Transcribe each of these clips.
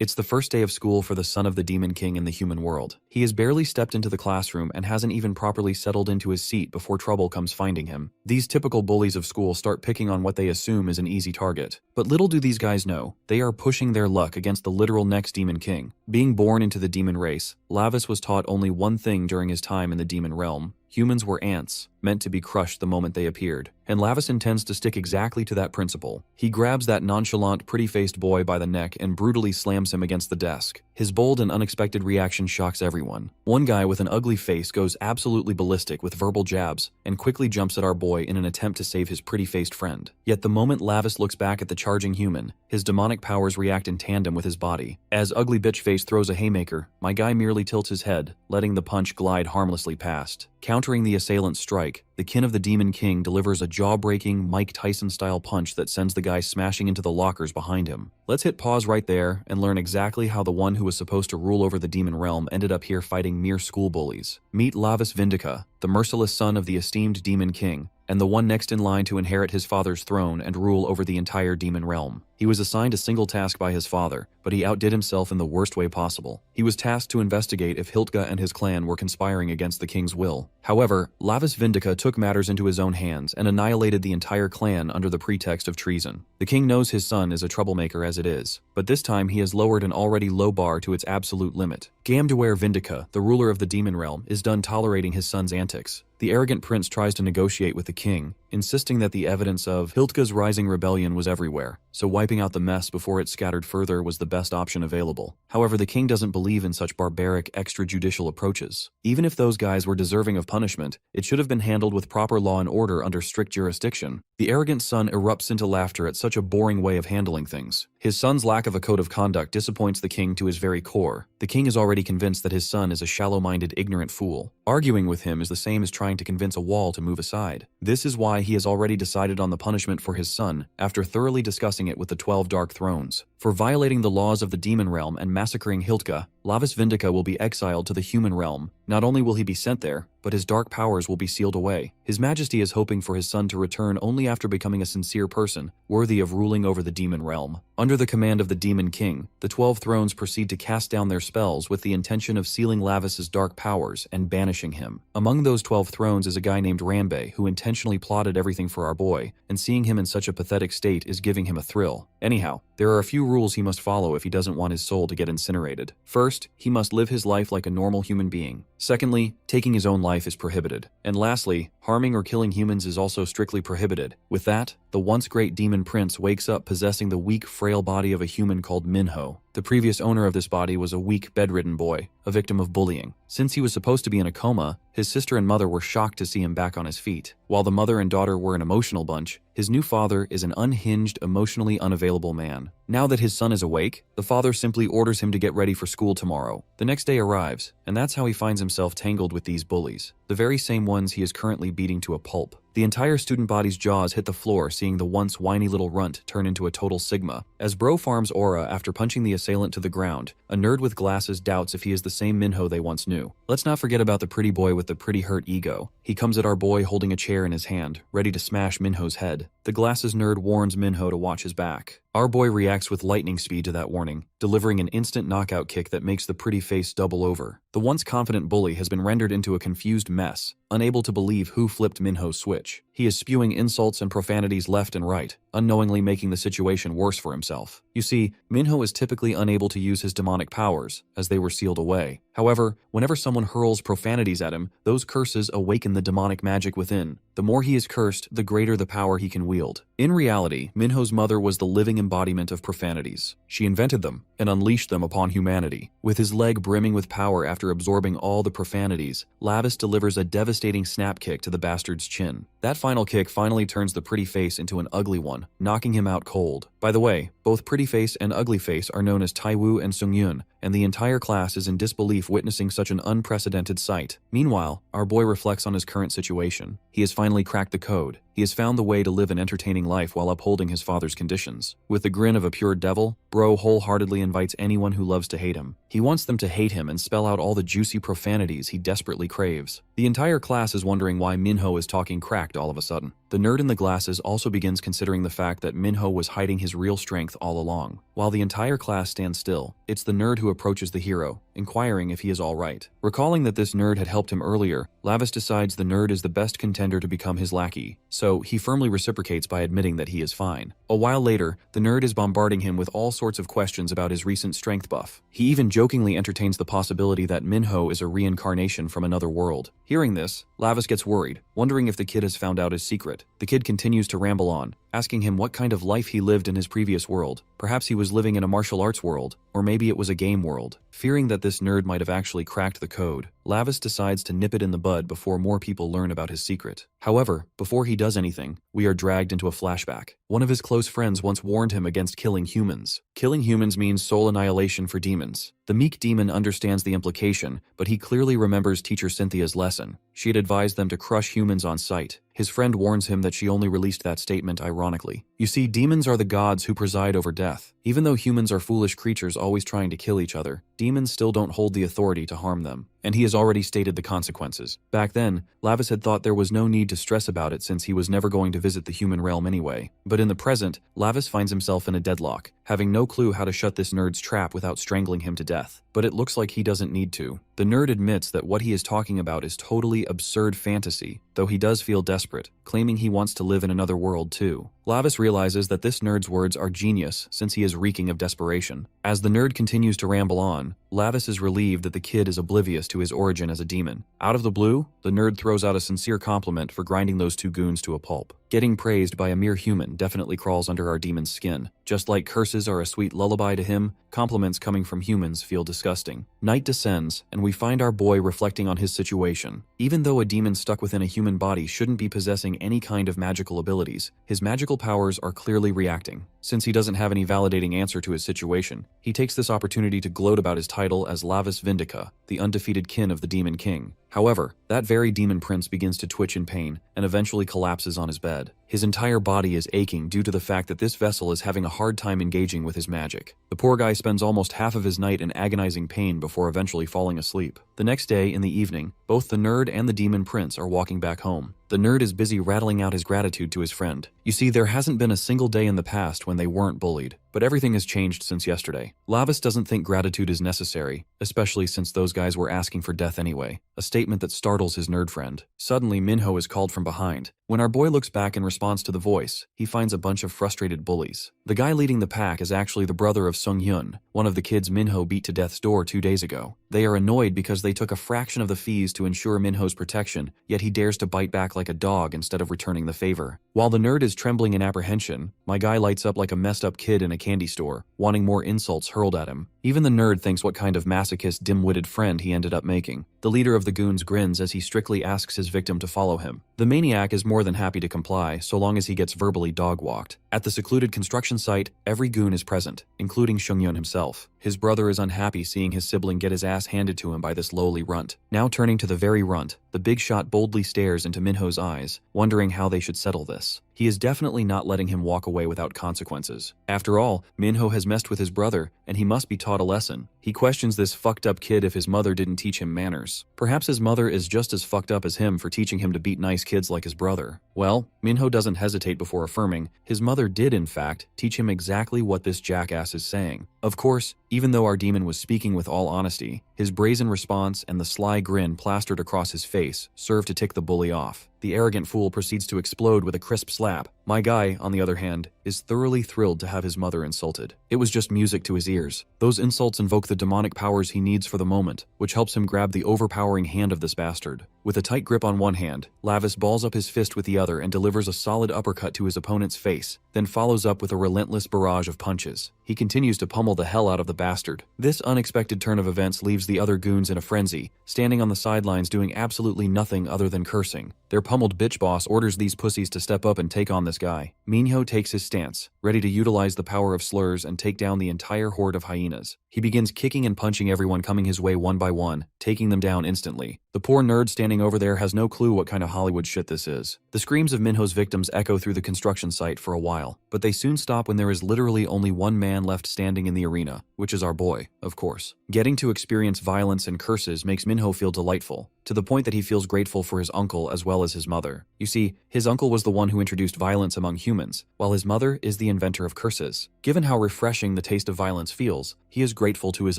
It's the first day of school for the son of the Demon King in the human world. He has barely stepped into the classroom and hasn't even properly settled into his seat before trouble comes finding him. These typical bullies of school start picking on what they assume is an easy target. But little do these guys know, they are pushing their luck against the literal next Demon King. Being born into the demon race, Lavis was taught only one thing during his time in the demon realm. Humans were ants, meant to be crushed the moment they appeared, and Lavis intends to stick exactly to that principle. He grabs that nonchalant, pretty-faced boy by the neck and brutally slams him against the desk. His bold and unexpected reaction shocks everyone. One guy with an ugly face goes absolutely ballistic with verbal jabs and quickly jumps at our boy in an attempt to save his pretty-faced friend. Yet the moment Lavis looks back at the charging human, his demonic powers react in tandem with his body. As Ugly Bitch Face throws a haymaker, my guy merely tilts his head, letting the punch glide harmlessly past. Countering the assailant's strike, the kin of the Demon King delivers a jaw-breaking Mike Tyson-style punch that sends the guy smashing into the lockers behind him. Let's hit pause right there and learn exactly how the one who was supposed to rule over the demon realm ended up here fighting mere school bullies. Meet Lavis Vindica, the merciless son of the esteemed Demon King, and the one next in line to inherit his father's throne and rule over the entire demon realm. He was assigned a single task by his father, but he outdid himself in the worst way possible. He was tasked to investigate if Hiltga and his clan were conspiring against the king's will. However, Lavis Vindica took matters into his own hands and annihilated the entire clan under the pretext of treason. The king knows his son is a troublemaker as it is, but this time he has lowered an already low bar to its absolute limit. Gamdeware Vindica, the ruler of the demon realm, is done tolerating his son's antics. The arrogant prince tries to negotiate with the king, insisting that the evidence of Hiltga's rising rebellion was everywhere, so wiping out the mess before it scattered further was the best option available. However, the king doesn't believe in such barbaric, extrajudicial approaches. Even if those guys were deserving of punishment, it should have been handled with proper law and order under strict jurisdiction. The arrogant son erupts into laughter at such a boring way of handling things. His son's lack of a code of conduct disappoints the king to his very core. The king is already convinced that his son is a shallow-minded, ignorant fool. Arguing with him is the same as trying to convince a wall to move aside. This is why he has already decided on the punishment for his son after thoroughly discussing it with the 12 Dark Thrones. For violating the laws of the demon realm and massacring Hiltga, Lavis Vindica will be exiled to the human realm. Not only will he be sent there, but his dark powers will be sealed away. His Majesty is hoping for his son to return only after becoming a sincere person, worthy of ruling over the demon realm. Under the command of the Demon King, the 12 Thrones proceed to cast down their spells with the intention of sealing Lavis's dark powers and banishing him. Among those 12 Thrones is a guy named Ranbei who intentionally plotted everything for our boy, and seeing him in such a pathetic state is giving him a thrill. Anyhow, there are a few rules he must follow if he doesn't want his soul to get incinerated. First, he must live his life like a normal human being. Secondly, taking his own life is prohibited. And lastly, harming or killing humans is also strictly prohibited. With that, the once great demon prince wakes up possessing the weak, frail body of a human called Minho. The previous owner of this body was a weak, bedridden boy, a victim of bullying. Since he was supposed to be in a coma, his sister and mother were shocked to see him back on his feet. While the mother and daughter were an emotional bunch, his new father is an unhinged, emotionally unavailable man. Now that his son is awake, the father simply orders him to get ready for school tomorrow. The next day arrives, and that's how he finds himself tangled with these bullies, the very same ones he is currently beating to a pulp. The entire student body's jaws hit the floor seeing the once whiny little runt turn into a total Sigma. As Bro farms aura after punching the assailant to the ground, a nerd with glasses doubts if he is the same Minho they once knew. Let's not forget about the pretty boy with the pretty hurt ego. He comes at our boy holding a chair in his hand, ready to smash Minho's head. The glasses nerd warns Minho to watch his back. Our boy reacts with lightning speed to that warning, delivering an instant knockout kick that makes the pretty face double over. The once confident bully has been rendered into a confused mess, unable to believe who flipped Minho's switch. He is spewing insults and profanities left and right, unknowingly making the situation worse for himself. You see, Minho is typically unable to use his demonic powers, as they were sealed away. However, whenever someone hurls profanities at him, those curses awaken the demonic magic within. The more he is cursed, the greater the power he can wield. In reality, Minho's mother was the living embodiment of profanities. She invented them and unleashed them upon humanity. With his leg brimming with power after absorbing all the profanities, Lavis delivers a devastating snap kick to the bastard's chin. That final kick finally turns the pretty face into an ugly one, knocking him out cold. By the way, both Pretty Face and Ugly Face are known as Taiwu and Sungyun, and the entire class is in disbelief witnessing such an unprecedented sight. Meanwhile, our boy reflects on his current situation. He has finally cracked the code. He has found the way to live an entertaining life while upholding his father's conditions. With the grin of a pure devil, Bro wholeheartedly invites anyone who loves to hate him. He wants them to hate him and spell out all the juicy profanities he desperately craves. The entire class is wondering why Minho is talking cracked all of a sudden. The nerd in the glasses also begins considering the fact that Minho was hiding his Minho's real strength all along. While the entire class stands still, it's the nerd who approaches the hero, inquiring if he is alright. Recalling that this nerd had helped him earlier, Lavis decides the nerd is the best contender to become his lackey, so he firmly reciprocates by admitting that he is fine. A while later, the nerd is bombarding him with all sorts of questions about his recent strength buff. He even jokingly entertains the possibility that Minho is a reincarnation from another world. Hearing this, Lavis gets worried, wondering if the kid has found out his secret. The kid continues to ramble on, asking him what kind of life he lived in his previous world. Perhaps he was living in a martial arts world, or maybe it was a game world. Fearing that this nerd might have actually cracked the code, Lavis decides to nip it in the bud before more people learn about his secret. However, before he does anything, we are dragged into a flashback. One of his close friends once warned him against killing humans. Killing humans means soul annihilation for demons. The meek demon understands the implication, but he clearly remembers teacher Cynthia's lesson. She had advised them to crush humans on sight. His friend warns him that she only released that statement ironically. You see, demons are the gods who preside over death. Even though humans are foolish creatures always trying to kill each other, demons still don't hold the authority to harm them. And he has already stated the consequences. Back then, Lavis had thought there was no need to stress about it since he was never going to visit the human realm anyway. But in the present, Lavis finds himself in a deadlock, having no clue how to shut this nerd's trap without strangling him to death. But it looks like he doesn't need to. The nerd admits that what he is talking about is totally absurd fantasy, though he does feel desperate, claiming he wants to live in another world too. Lavis realizes that this nerd's words are genius since he is reeking of desperation. As the nerd continues to ramble on, Lavis is relieved that the kid is oblivious to his origin as a demon. Out of the blue, the nerd throws out a sincere compliment for grinding those two goons to a pulp. Getting praised by a mere human definitely crawls under our demon's skin. Just like curses are a sweet lullaby to him, compliments coming from humans feel disgusting. Night descends, and we find our boy reflecting on his situation. Even though a demon stuck within a human body shouldn't be possessing any kind of magical abilities, his magical powers are clearly reacting. Since he doesn't have any validating answer to his situation, he takes this opportunity to gloat about his title as Lavis Vindica, the undefeated kin of the Demon King. However, that very demon prince begins to twitch in pain and eventually collapses on his bed. His entire body is aching due to the fact that this vessel is having a hard time engaging with his magic. The poor guy spends almost half of his night in agonizing pain before eventually falling asleep. The next day, in the evening, both the nerd and the demon prince are walking back home. The nerd is busy rattling out his gratitude to his friend. You see, there hasn't been a single day in the past when they weren't bullied, but everything has changed since yesterday. Lavis doesn't think gratitude is necessary, especially since those guys were asking for death anyway, a statement that startles his nerd friend. Suddenly, Minho is called from behind. When our boy looks back in response to the voice, he finds a bunch of frustrated bullies. The guy leading the pack is actually the brother of Sung Hyun, one of the kids Minho beat to death's door 2 days ago. They are annoyed because they took a fraction of the fees to ensure Minho's protection, yet he dares to bite back like a dog instead of returning the favor. While the nerd is trembling in apprehension, my guy lights up like a messed up kid in a candy store, wanting more insults hurled at him. Even the nerd thinks what kind of masochist dim-witted friend he ended up making. The leader of the goons grins as he strictly asks his victim to follow him. The maniac is more than happy to comply so long as he gets verbally dog-walked. At the secluded construction site, every goon is present, including Sung-Yun himself. His brother is unhappy seeing his sibling get his ass handed to him by this lowly runt. Now turning to the very runt, the big shot boldly stares into Minho's eyes, wondering how they should settle this. He is definitely not letting him walk away without consequences. After all, Minho has messed with his brother, and he must be taught a lesson. He questions this fucked up kid if his mother didn't teach him manners. Perhaps his mother is just as fucked up as him for teaching him to beat nice kids like his brother. Well, Minho doesn't hesitate before affirming his mother did in fact teach him exactly what this jackass is saying. Of course, even though our demon was speaking with all honesty, his brazen response and the sly grin plastered across his face served to tick the bully off. The arrogant fool proceeds to explode with a crisp slap. My guy, on the other hand, is thoroughly thrilled to have his mother insulted. It was just music to his ears. Those insults invoke the demonic powers he needs for the moment, which helps him grab the overpowering hand of this bastard. With a tight grip on one hand, Lavis balls up his fist with the other and delivers a solid uppercut to his opponent's face, then follows up with a relentless barrage of punches. He continues to pummel the hell out of the bastard. This unexpected turn of events leaves the other goons in a frenzy, standing on the sidelines doing absolutely nothing other than cursing. Their pummeled bitch boss orders these pussies to step up and take on this guy. Minho takes his stance, ready to utilize the power of slurs and take down the entire horde of hyenas. He begins kicking and punching everyone coming his way one by one, taking them down instantly. The poor nerd standing over there has no clue what kind of Hollywood shit this is. The screams of Minho's victims echo through the construction site for a while, but they soon stop when there is literally only one man left standing in the arena, which is our boy, of course. Getting to experience violence and curses makes Minho feel delightful, to the point that he feels grateful for his uncle as well as his mother. You see, his uncle was the one who introduced violence among humans, while his mother is the inventor of curses. Given how refreshing the taste of violence feels, he is grateful to his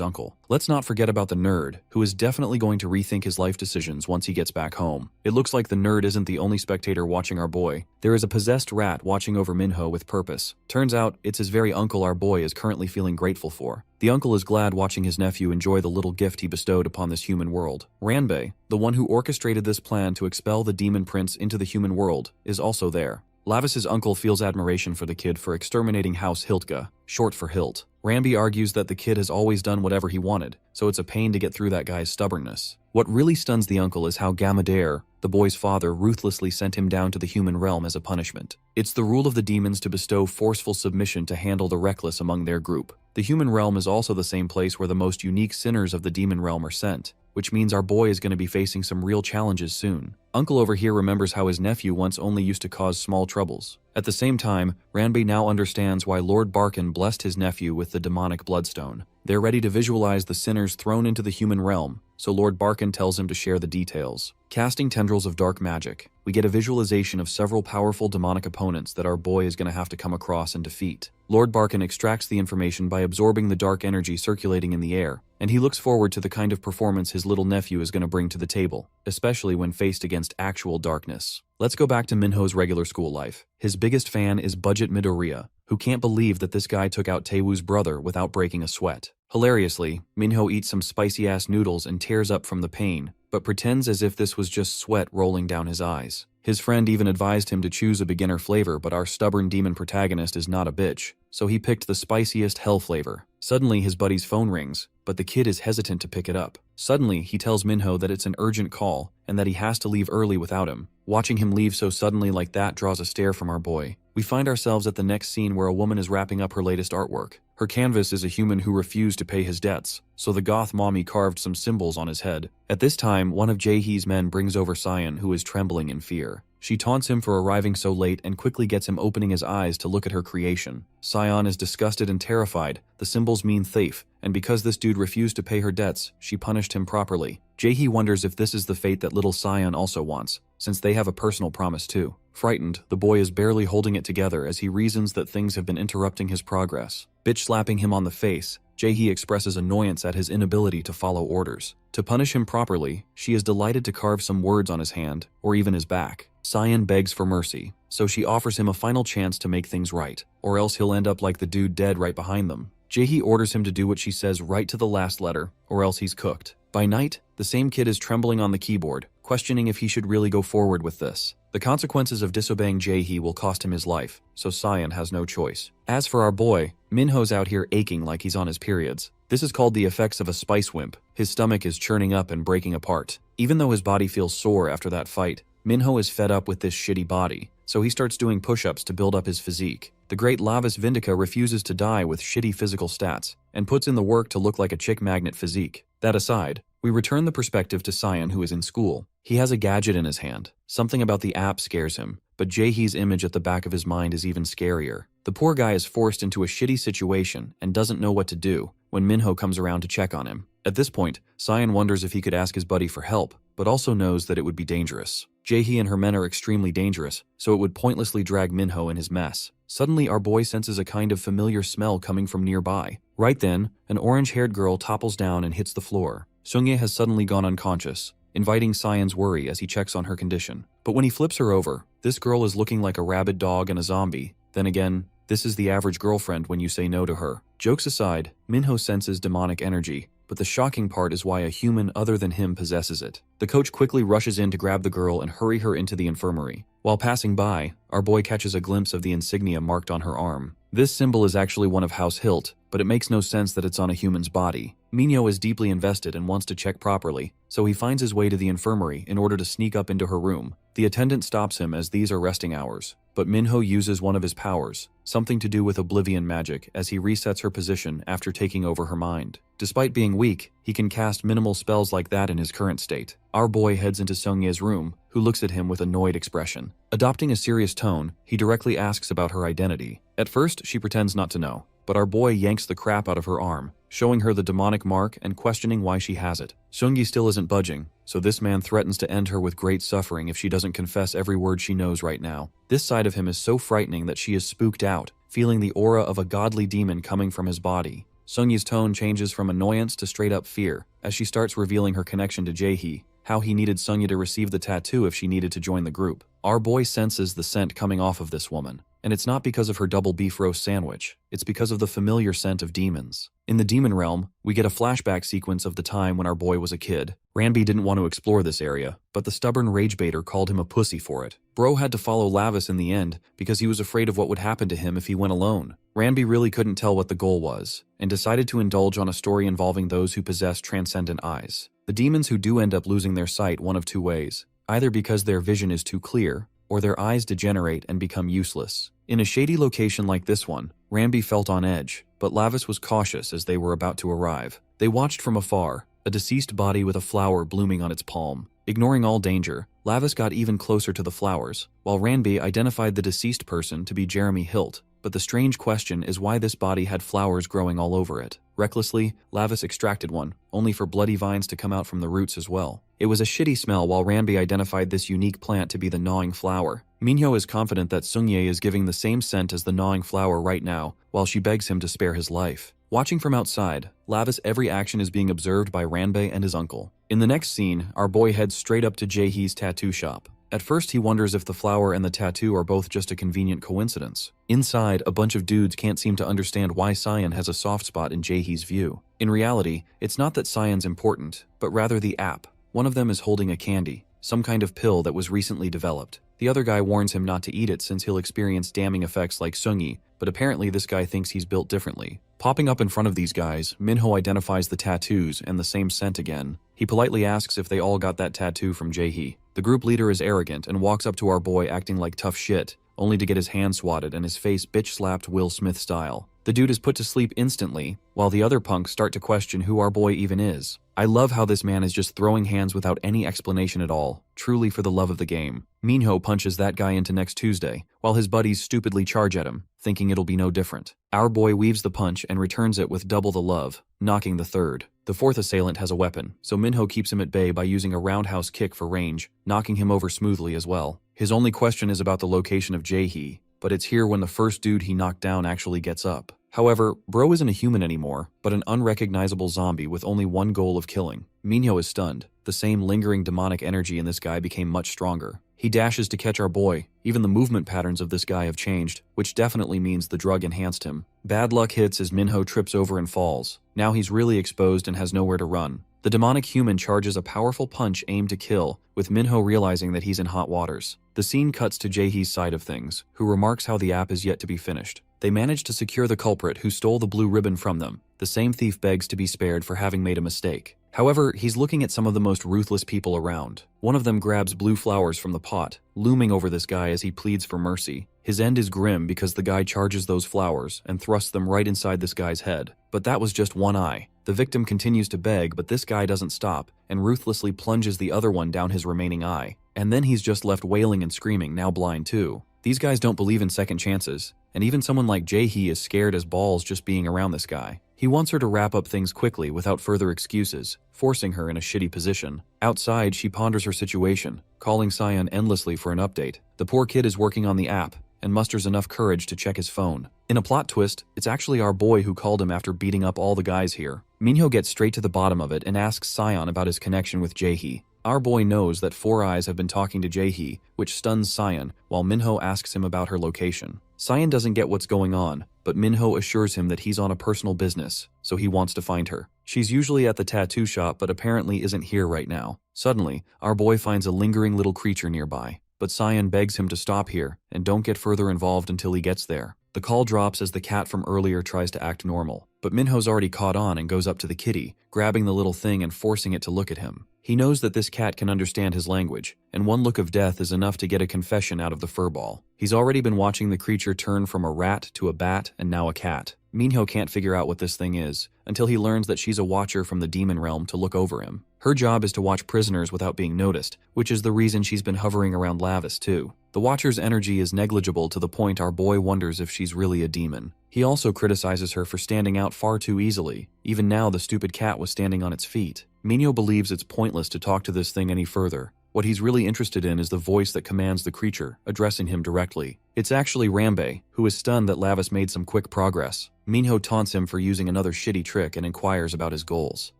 uncle. Let's not forget about the nerd, who is definitely going to rethink his life decisions once he gets back home. It looks like the nerd isn't the only spectator watching our boy. There is a possessed rat watching over Minho with purpose. Turns out, it's his very uncle our boy is currently feeling grateful for. The uncle is glad watching his nephew enjoy the little gift he bestowed upon this human world. Ranbei, the one who orchestrated this plan to expel the demon prince into the human world, is also there. Lavis's uncle feels admiration for the kid for exterminating House Hiltga, short for Hilt. Ranbei argues that the kid has always done whatever he wanted, so it's a pain to get through that guy's stubbornness. What really stuns the uncle is how Gamadair, the boy's father, ruthlessly sent him down to the human realm as a punishment. It's the rule of the demons to bestow forceful submission to handle the reckless among their group. The human realm is also the same place where the most unique sinners of the demon realm are sent, which means our boy is going to be facing some real challenges soon. Uncle over here remembers how his nephew once only used to cause small troubles. At the same time, Ranbei now understands why Lord Barkin blessed his nephew with the demonic bloodstone. They're ready to visualize the sinners thrown into the human realm, so Lord Barkin tells him to share the details. Casting tendrils of dark magic, we get a visualization of several powerful demonic opponents that our boy is going to have to come across and defeat. Lord Barkin extracts the information by absorbing the dark energy circulating in the air, and he looks forward to the kind of performance his little nephew is going to bring to the table, especially when faced against actual darkness. Let's go back to Minho's regular school life. His biggest fan is Budget Midoriya, who can't believe that this guy took out Taewoo's brother without breaking a sweat. Hilariously, Minho eats some spicy-ass noodles and tears up from the pain, but pretends as if this was just sweat rolling down his eyes. His friend even advised him to choose a beginner flavor, but our stubborn demon protagonist is not a bitch, so he picked the spiciest hell flavor. Suddenly, his buddy's phone rings, but the kid is hesitant to pick it up. Suddenly, he tells Minho that it's an urgent call and that he has to leave early without him. Watching him leave so suddenly like that draws a stare from our boy. We find ourselves at the next scene where a woman is wrapping up her latest artwork. Her canvas is a human who refused to pay his debts, so the goth mommy carved some symbols on his head. At this time, one of Jaehee's men brings over Cyan, who is trembling in fear. She taunts him for arriving so late and quickly gets him opening his eyes to look at her creation. Cyan is disgusted and terrified. The symbols mean thief, and because this dude refused to pay her debts, she punished him properly. Jaehee wonders if this is the fate that little Cyan also wants, since they have a personal promise too. Frightened, the boy is barely holding it together as he reasons that things have been interrupting his progress. Bitch slapping him on the face, Jaehee expresses annoyance at his inability to follow orders. To punish him properly, she is delighted to carve some words on his hand, or even his back. Cyan begs for mercy, so she offers him a final chance to make things right, or else he'll end up like the dude dead right behind them. Jaehee orders him to do what she says right to the last letter, or else he's cooked. By night, the same kid is trembling on the keyboard, questioning if he should really go forward with this. The consequences of disobeying Jaehee will cost him his life, so Cyan has no choice. As for our boy, Minho's out here aching like he's on his periods. This is called the effects of a spice wimp. His stomach is churning up and breaking apart. Even though his body feels sore after that fight, Minho is fed up with this shitty body, so he starts doing push-ups to build up his physique. The great Lavis Vindica refuses to die with shitty physical stats, and puts in the work to look like a chick magnet physique. That aside, we return the perspective to Cyan, who is in school. He has a gadget in his hand. Something about the app scares him, but Jaehee's image at the back of his mind is even scarier. The poor guy is forced into a shitty situation and doesn't know what to do when Minho comes around to check on him. At this point, Cyan wonders if he could ask his buddy for help, but also knows that it would be dangerous. Jaehee and her men are extremely dangerous, so it would pointlessly drag Minho in his mess. Suddenly, our boy senses a kind of familiar smell coming from nearby. Right then, an orange-haired girl topples down and hits the floor. Seungye has suddenly gone unconscious, inviting Cyan's worry as he checks on her condition. But when he flips her over, this girl is looking like a rabid dog and a zombie. Then again, this is the average girlfriend when you say no to her. Jokes aside, Minho senses demonic energy, but the shocking part is why a human other than him possesses it. The coach quickly rushes in to grab the girl and hurry her into the infirmary. While passing by, our boy catches a glimpse of the insignia marked on her arm. This symbol is actually one of House Hilt, but it makes no sense that it's on a human's body. Minho is deeply invested and wants to check properly, so he finds his way to the infirmary in order to sneak up into her room. The attendant stops him as these are resting hours, but Minho uses one of his powers, something to do with oblivion magic, as he resets her position after taking over her mind. Despite being weak, he can cast minimal spells like that in his current state. Our boy heads into Seungye's room, who looks at him with annoyed expression. Adopting a serious tone, he directly asks about her identity. At first, she pretends not to know, but our boy yanks the crap out of her arm, showing her the demonic mark and questioning why she has it. Seungye still isn't budging, so this man threatens to end her with great suffering if she doesn't confess every word she knows right now. This side of him is so frightening that she is spooked out, feeling the aura of a godly demon coming from his body. Seungye's tone changes from annoyance to straight-up fear as she starts revealing her connection to Jae-hee, how he needed Seungye to receive the tattoo if she needed to join the group. Our boy senses the scent coming off of this woman, and it's not because of her double beef roast sandwich, it's because of the familiar scent of demons. In the demon realm, we get a flashback sequence of the time when our boy was a kid. Ranby didn't want to explore this area, but the stubborn ragebaiter called him a pussy for it. Bro had to follow Lavis in the end because he was afraid of what would happen to him if he went alone. Ranby really couldn't tell what the goal was, and decided to indulge on a story involving those who possess transcendent eyes. The demons who do end up losing their sight one of two ways, either because their vision is too clear, or their eyes degenerate and become useless. In a shady location like this one, Ranby felt on edge, but Lavis was cautious as they were about to arrive. They watched from afar, a deceased body with a flower blooming on its palm. Ignoring all danger, Lavis got even closer to the flowers, while Ranby identified the deceased person to be Jeremy Hilt. But the strange question is why this body had flowers growing all over it. Recklessly, Lavis extracted one, only for bloody vines to come out from the roots as well. It was a shitty smell while Ranby identified this unique plant to be the gnawing flower. Minho is confident that Seungye is giving the same scent as the gnawing flower right now, while she begs him to spare his life. Watching from outside, Lavis' every action is being observed by Ranbei and his uncle. In the next scene, our boy heads straight up to Jae-hee's tattoo shop. At first he wonders if the flower and the tattoo are both just a convenient coincidence. Inside, a bunch of dudes can't seem to understand why Cyan has a soft spot in Jae-hee's view. In reality, it's not that Cyan's important, but rather the app. One of them is holding a candy, some kind of pill that was recently developed. The other guy warns him not to eat it since he'll experience damning effects like Seungye, but apparently this guy thinks he's built differently. Popping up in front of these guys, Minho identifies the tattoos and the same scent again. He politely asks if they all got that tattoo from Jae-hee. The group leader is arrogant and walks up to our boy acting like tough shit, only to get his hand swatted and his face bitch-slapped Will Smith style. The dude is put to sleep instantly, while the other punks start to question who our boy even is. I love how this man is just throwing hands without any explanation at all, truly for the love of the game. Minho punches that guy into next Tuesday, while his buddies stupidly charge at him, thinking it'll be no different. Our boy weaves the punch and returns it with double the love, knocking the third. The fourth assailant has a weapon, so Minho keeps him at bay by using a roundhouse kick for range, knocking him over smoothly as well. His only question is about the location of Jae-hee, but it's here when the first dude he knocked down actually gets up. However, Bro isn't a human anymore, but an unrecognizable zombie with only one goal of killing. Minho is stunned. The same lingering demonic energy in this guy became much stronger. He dashes to catch our boy. Even the movement patterns of this guy have changed, which definitely means the drug enhanced him. Bad luck hits as Minho trips over and falls. Now he's really exposed and has nowhere to run. The demonic human charges a powerful punch aimed to kill, with Minho realizing that he's in hot waters. The scene cuts to Jae-hee's side of things, who remarks how the app is yet to be finished. They manage to secure the culprit who stole the blue ribbon from them. The same thief begs to be spared for having made a mistake. However, he's looking at some of the most ruthless people around. One of them grabs blue flowers from the pot, looming over this guy as he pleads for mercy. His end is grim because the guy charges those flowers and thrusts them right inside this guy's head. But that was just one eye. The victim continues to beg, but this guy doesn't stop and ruthlessly plunges the other one down his remaining eye. And then he's just left wailing and screaming, now blind too. These guys don't believe in second chances, and even someone like Jae-hee is scared as balls just being around this guy. He wants her to wrap up things quickly without further excuses, forcing her in a shitty position. Outside, she ponders her situation, calling Cyan endlessly for an update. The poor kid is working on the app, and musters enough courage to check his phone. In a plot twist, it's actually our boy who called him after beating up all the guys here. Minho gets straight to the bottom of it and asks Cyan about his connection with Jae-hee. Our boy knows that Four Eyes have been talking to Jae-hee, which stuns Cyan, while Minho asks him about her location. Cyan doesn't get what's going on, but Minho assures him that he's on a personal business, so he wants to find her. She's usually at the tattoo shop, but apparently isn't here right now. Suddenly, our boy finds a lingering little creature nearby, but Cyan begs him to stop here and don't get further involved until he gets there. The call drops as the cat from earlier tries to act normal, but Minho's already caught on and goes up to the kitty, grabbing the little thing and forcing it to look at him. He knows that this cat can understand his language, and one look of death is enough to get a confession out of the furball. He's already been watching the creature turn from a rat to a bat and now a cat. Minho can't figure out what this thing is, until he learns that she's a watcher from the demon realm to look over him. Her job is to watch prisoners without being noticed, which is the reason she's been hovering around Lavis too. The watcher's energy is negligible to the point our boy wonders if she's really a demon. He also criticizes her for standing out far too easily. Even now the stupid cat was standing on its feet. Minho believes it's pointless to talk to this thing any further. What he's really interested in is the voice that commands the creature, addressing him directly. It's actually Rambe, who is stunned that Lavis made some quick progress. Minho taunts him for using another shitty trick and inquires about his goals.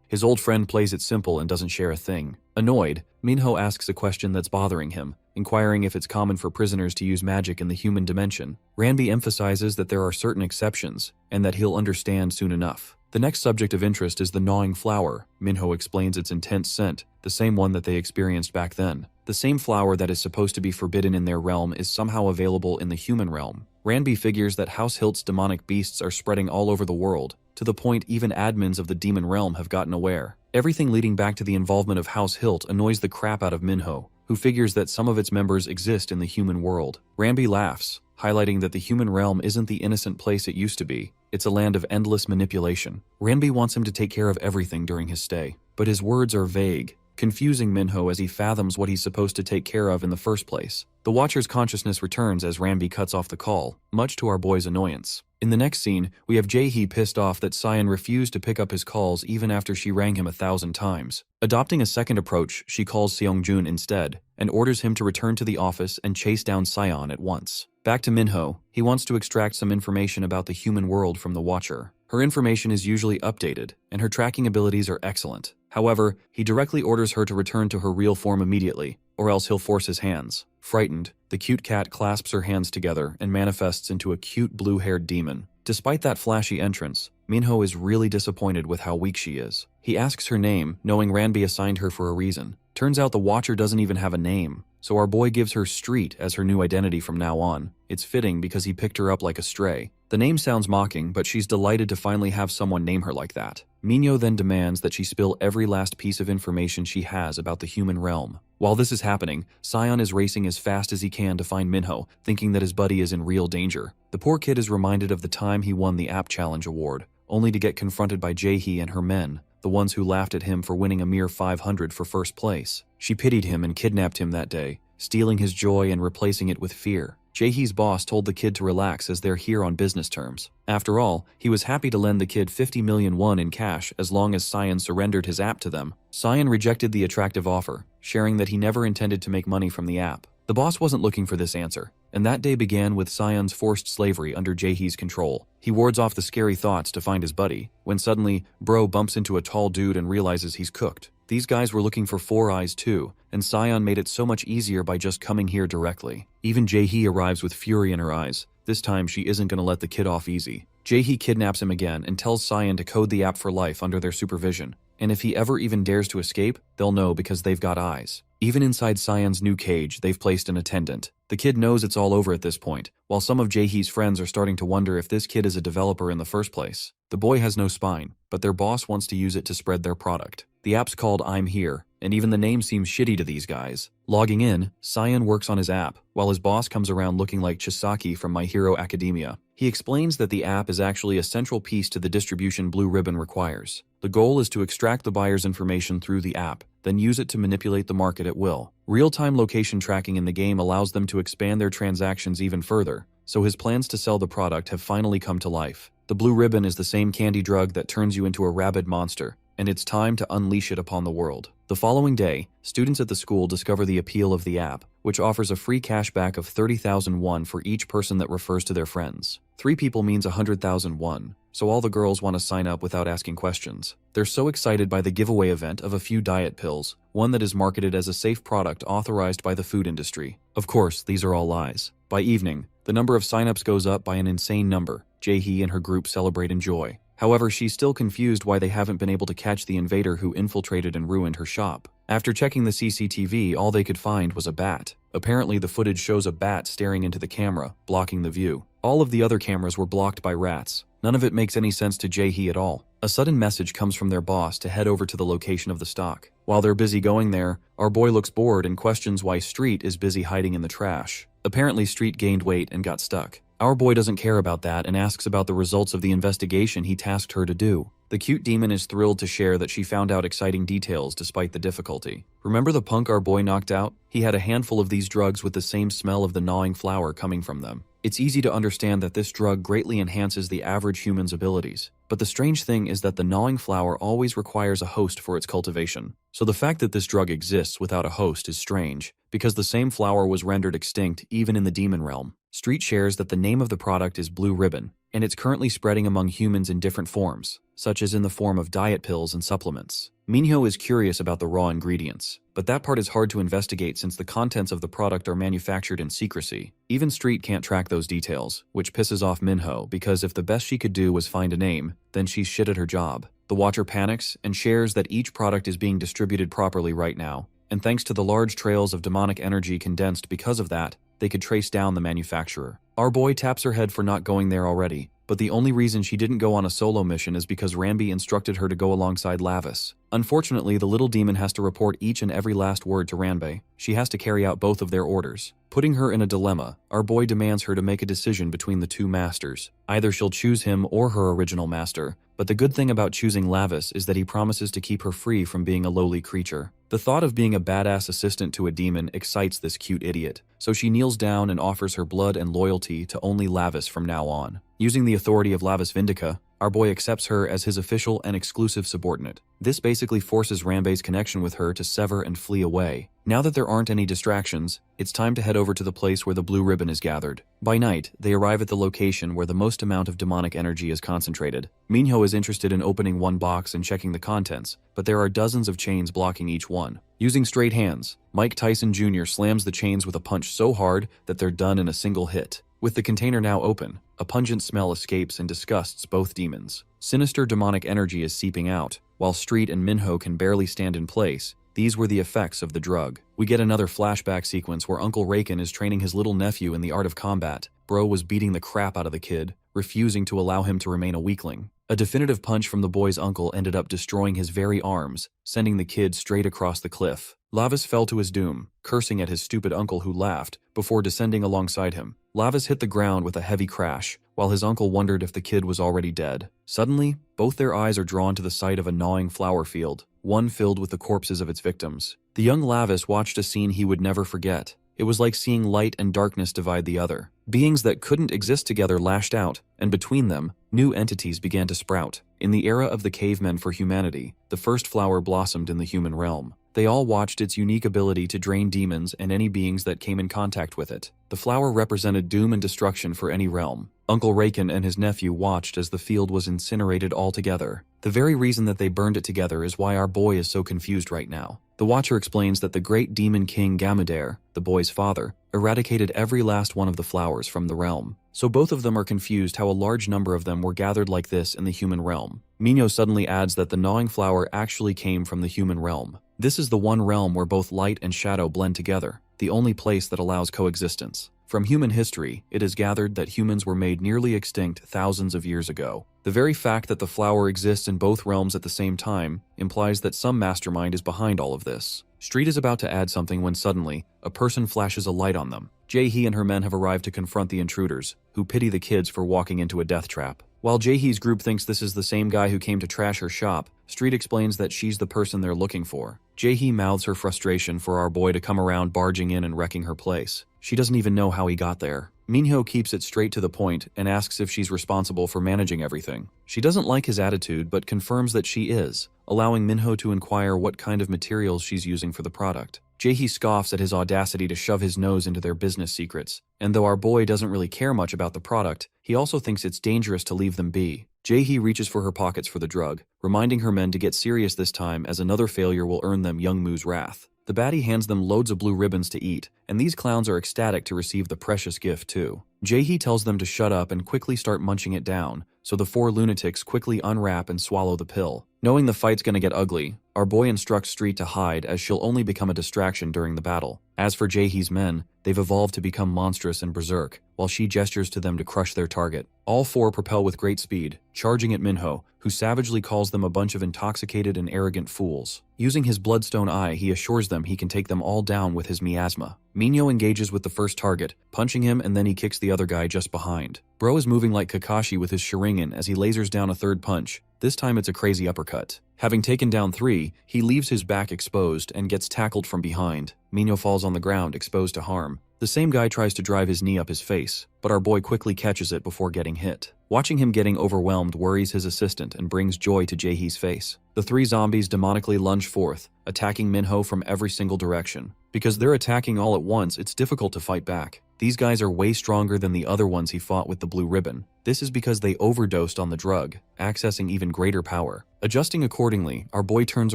His old friend plays it simple and doesn't share a thing. Annoyed, Minho asks a question that's bothering him, inquiring if it's common for prisoners to use magic in the human dimension. Rambe emphasizes that there are certain exceptions, and that he'll understand soon enough. The next subject of interest is the gnawing flower. Minho explains its intense scent, the same one that they experienced back then. The same flower that is supposed to be forbidden in their realm is somehow available in the human realm. Rambe figures that House Hilt's demonic beasts are spreading all over the world, to the point even admins of the demon realm have gotten aware. Everything leading back to the involvement of House Hilt annoys the crap out of Minho, who figures that some of its members exist in the human world. Rambe laughs, highlighting that the human realm isn't the innocent place it used to be. It's a land of endless manipulation. Rambe wants him to take care of everything during his stay, but his words are vague, confusing Minho as he fathoms what he's supposed to take care of in the first place. The Watcher's consciousness returns as Rambe cuts off the call, much to our boy's annoyance. In the next scene, we have Jae-hee pissed off that Sion refused to pick up his calls even after she rang him 1,000 times. Adopting a second approach, she calls Seong-jun instead, and orders him to return to the office and chase down Sion at once. Back to Minho, he wants to extract some information about the human world from the Watcher. Her information is usually updated, and her tracking abilities are excellent. However, he directly orders her to return to her real form immediately, or else he'll force his hands. Frightened, the cute cat clasps her hands together and manifests into a cute blue-haired demon. Despite that flashy entrance, Minho is really disappointed with how weak she is. He asks her name, knowing Rambe assigned her for a reason. Turns out the Watcher doesn't even have a name, so our boy gives her Street as her new identity from now on. It's fitting because he picked her up like a stray. The name sounds mocking, but she's delighted to finally have someone name her like that. Minho then demands that she spill every last piece of information she has about the human realm. While this is happening, Sion is racing as fast as he can to find Minho, thinking that his buddy is in real danger. The poor kid is reminded of the time he won the App Challenge award, only to get confronted by Jae-hee and her men, the ones who laughed at him for winning a mere 500 for first place. She pitied him and kidnapped him that day, stealing his joy and replacing it with fear. Jae-hee's boss told the kid to relax as they're here on business terms. After all, he was happy to lend the kid 50 million won in cash as long as Sion surrendered his app to them. Sion rejected the attractive offer, sharing that he never intended to make money from the app. The boss wasn't looking for this answer, and that day began with Sion's forced slavery under Jae-hee's control. He wards off the scary thoughts to find his buddy, when suddenly, Bro bumps into a tall dude and realizes he's cooked. These guys were looking for Four Eyes too, and Sion made it so much easier by just coming here directly. Even Jae-hee arrives with fury in her eyes. This time she isn't going to let the kid off easy. Jae-hee kidnaps him again and tells Sion to code the app for life under their supervision. And if he ever even dares to escape, they'll know because they've got eyes. Even inside Sion's new cage, they've placed an attendant. The kid knows it's all over at this point, while some of Jae-hee's friends are starting to wonder if this kid is a developer in the first place. The boy has no spine, but their boss wants to use it to spread their product. The app's called I'm Here, and even the name seems shitty to these guys. Logging in, Sion works on his app, while his boss comes around looking like Chisaki from My Hero Academia. He explains that the app is actually a central piece to the distribution Blue Ribbon requires. The goal is to extract the buyer's information through the app, then use it to manipulate the market at will. Real-time location tracking in the game allows them to expand their transactions even further, so his plans to sell the product have finally come to life. The Blue Ribbon is the same candy drug that turns you into a rabid monster, and it's time to unleash it upon the world. The following day, students at the school discover the appeal of the app, which offers a free cashback of 30,000 won for each person that refers to their friends. 3 people means 100,000 won, so all the girls want to sign up without asking questions. They're so excited by the giveaway event of a few diet pills, one that is marketed as a safe product authorized by the food industry. Of course, these are all lies. By evening, the number of signups goes up by an insane number. Jae-hee and her group celebrate in joy. However, she's still confused why they haven't been able to catch the invader who infiltrated and ruined her shop. After checking the CCTV, all they could find was a bat. Apparently, the footage shows a bat staring into the camera, blocking the view. All of the other cameras were blocked by rats. None of it makes any sense to Jae-hee at all. A sudden message comes from their boss to head over to the location of the stock. While they're busy going there, our boy looks bored and questions why Street is busy hiding in the trash. Apparently, Street gained weight and got stuck. Our boy doesn't care about that and asks about the results of the investigation he tasked her to do. The cute demon is thrilled to share that she found out exciting details despite the difficulty. Remember the punk our boy knocked out? He had a handful of these drugs with the same smell of the gnawing flower coming from them. It's easy to understand that this drug greatly enhances the average human's abilities. But the strange thing is that the gnawing flower always requires a host for its cultivation. So the fact that this drug exists without a host is strange, because the same flower was rendered extinct even in the demon realm. Street shares that the name of the product is Blue Ribbon, and it's currently spreading among humans in different forms, such as in the form of diet pills and supplements. Minho is curious about the raw ingredients, but that part is hard to investigate since the contents of the product are manufactured in secrecy. Even Street can't track those details, which pisses off Minho because if the best she could do was find a name, then she's shit at her job. The Watcher panics and shares that each product is being distributed properly right now, and thanks to the large trails of demonic energy condensed because of that, they could trace down the manufacturer. Our boy taps her head for not going there already, but the only reason she didn't go on a solo mission is because Rambi instructed her to go alongside Lavis. Unfortunately, the little demon has to report each and every last word to Ranbei. She has to carry out both of their orders. Putting her in a dilemma, our boy demands her to make a decision between the two masters. Either she'll choose him or her original master, but the good thing about choosing Lavis is that he promises to keep her free from being a lowly creature. The thought of being a badass assistant to a demon excites this cute idiot, so she kneels down and offers her blood and loyalty to only Lavis from now on. Using the authority of Lavis Vindica, our boy accepts her as his official and exclusive subordinate. This basically forces Ranbei's connection with her to sever and flee away. Now that there aren't any distractions, it's time to head over to the place where the blue ribbon is gathered. By night, they arrive at the location where the most amount of demonic energy is concentrated. Minho is interested in opening one box and checking the contents, but there are dozens of chains blocking each one. Using straight hands, Mike Tyson Jr. slams the chains with a punch so hard that they're done in a single hit. With the container now open, a pungent smell escapes and disgusts both demons. Sinister demonic energy is seeping out, while Street and Minho can barely stand in place. These were the effects of the drug. We get another flashback sequence where Uncle Raken is training his little nephew in the art of combat. Bro was beating the crap out of the kid, refusing to allow him to remain a weakling. A definitive punch from the boy's uncle ended up destroying his very arms, sending the kid straight across the cliff. Lavis fell to his doom, cursing at his stupid uncle who laughed, before descending alongside him. Lavis hit the ground with a heavy crash, while his uncle wondered if the kid was already dead. Suddenly, both their eyes are drawn to the sight of a gnawing flower field, one filled with the corpses of its victims. The young Lavis watched a scene he would never forget. It was like seeing light and darkness divide the other. Beings that couldn't exist together lashed out, and between them, new entities began to sprout. In the era of the cavemen for humanity, the first flower blossomed in the human realm. They all watched its unique ability to drain demons and any beings that came in contact with it. The flower represented doom and destruction for any realm. Uncle Raken and his nephew watched as the field was incinerated altogether. The very reason that they burned it together is why our boy is so confused right now. The Watcher explains that the great demon king Gamudere, the boy's father, eradicated every last one of the flowers from the realm. So both of them are confused how a large number of them were gathered like this in the human realm. Minho suddenly adds that the gnawing flower actually came from the human realm. This is the one realm where both light and shadow blend together, the only place that allows coexistence. From human history, it is gathered that humans were made nearly extinct thousands of years ago. The very fact that the flower exists in both realms at the same time implies that some mastermind is behind all of this. Street is about to add something when suddenly, a person flashes a light on them. Jae-hee and her men have arrived to confront the intruders, who pity the kids for walking into a death trap. While Jae-hee's group thinks this is the same guy who came to trash her shop, Street explains that she's the person they're looking for. Jae-hee mouths her frustration for our boy to come around barging in and wrecking her place. She doesn't even know how he got there. Minho keeps it straight to the point and asks if she's responsible for managing everything. She doesn't like his attitude but confirms that she is, allowing Minho to inquire what kind of materials she's using for the product. Jae-hee scoffs at his audacity to shove his nose into their business secrets, and though our boy doesn't really care much about the product, he also thinks it's dangerous to leave them be. Jae-hee reaches for her pockets for the drug, reminding her men to get serious this time as another failure will earn them Young Moo's wrath. The baddie hands them loads of blue ribbons to eat, and these clowns are ecstatic to receive the precious gift too. Jae-hee tells them to shut up and quickly start munching it down, so the four lunatics quickly unwrap and swallow the pill. Knowing the fight's gonna get ugly, Our boy instructs Street to hide as she'll only become a distraction during the battle. As for Jaehee's men, they've evolved to become monstrous and berserk, while she gestures to them to crush their target. All four propel with great speed, charging at Minho, who savagely calls them a bunch of intoxicated and arrogant fools. Using his bloodstone eye, he assures them he can take them all down with his miasma. Minho engages with the first target, punching him, and then he kicks the other guy just behind. Bro is moving like Kakashi with his Sharingan as he lasers down a third punch. This time it's a crazy uppercut. Having taken down 3, he leaves his back exposed and gets tackled from behind. Minho falls on the ground, exposed to harm. The same guy tries to drive his knee up his face, but our boy quickly catches it before getting hit. Watching him getting overwhelmed worries his assistant and brings joy to Jaehee's face. The 3 zombies demonically lunge forth, attacking Minho from every single direction. Because they're attacking all at once, it's difficult to fight back. These guys are way stronger than the other ones he fought with the blue ribbon. This is because they overdosed on the drug, accessing even greater power. Adjusting accordingly, our boy turns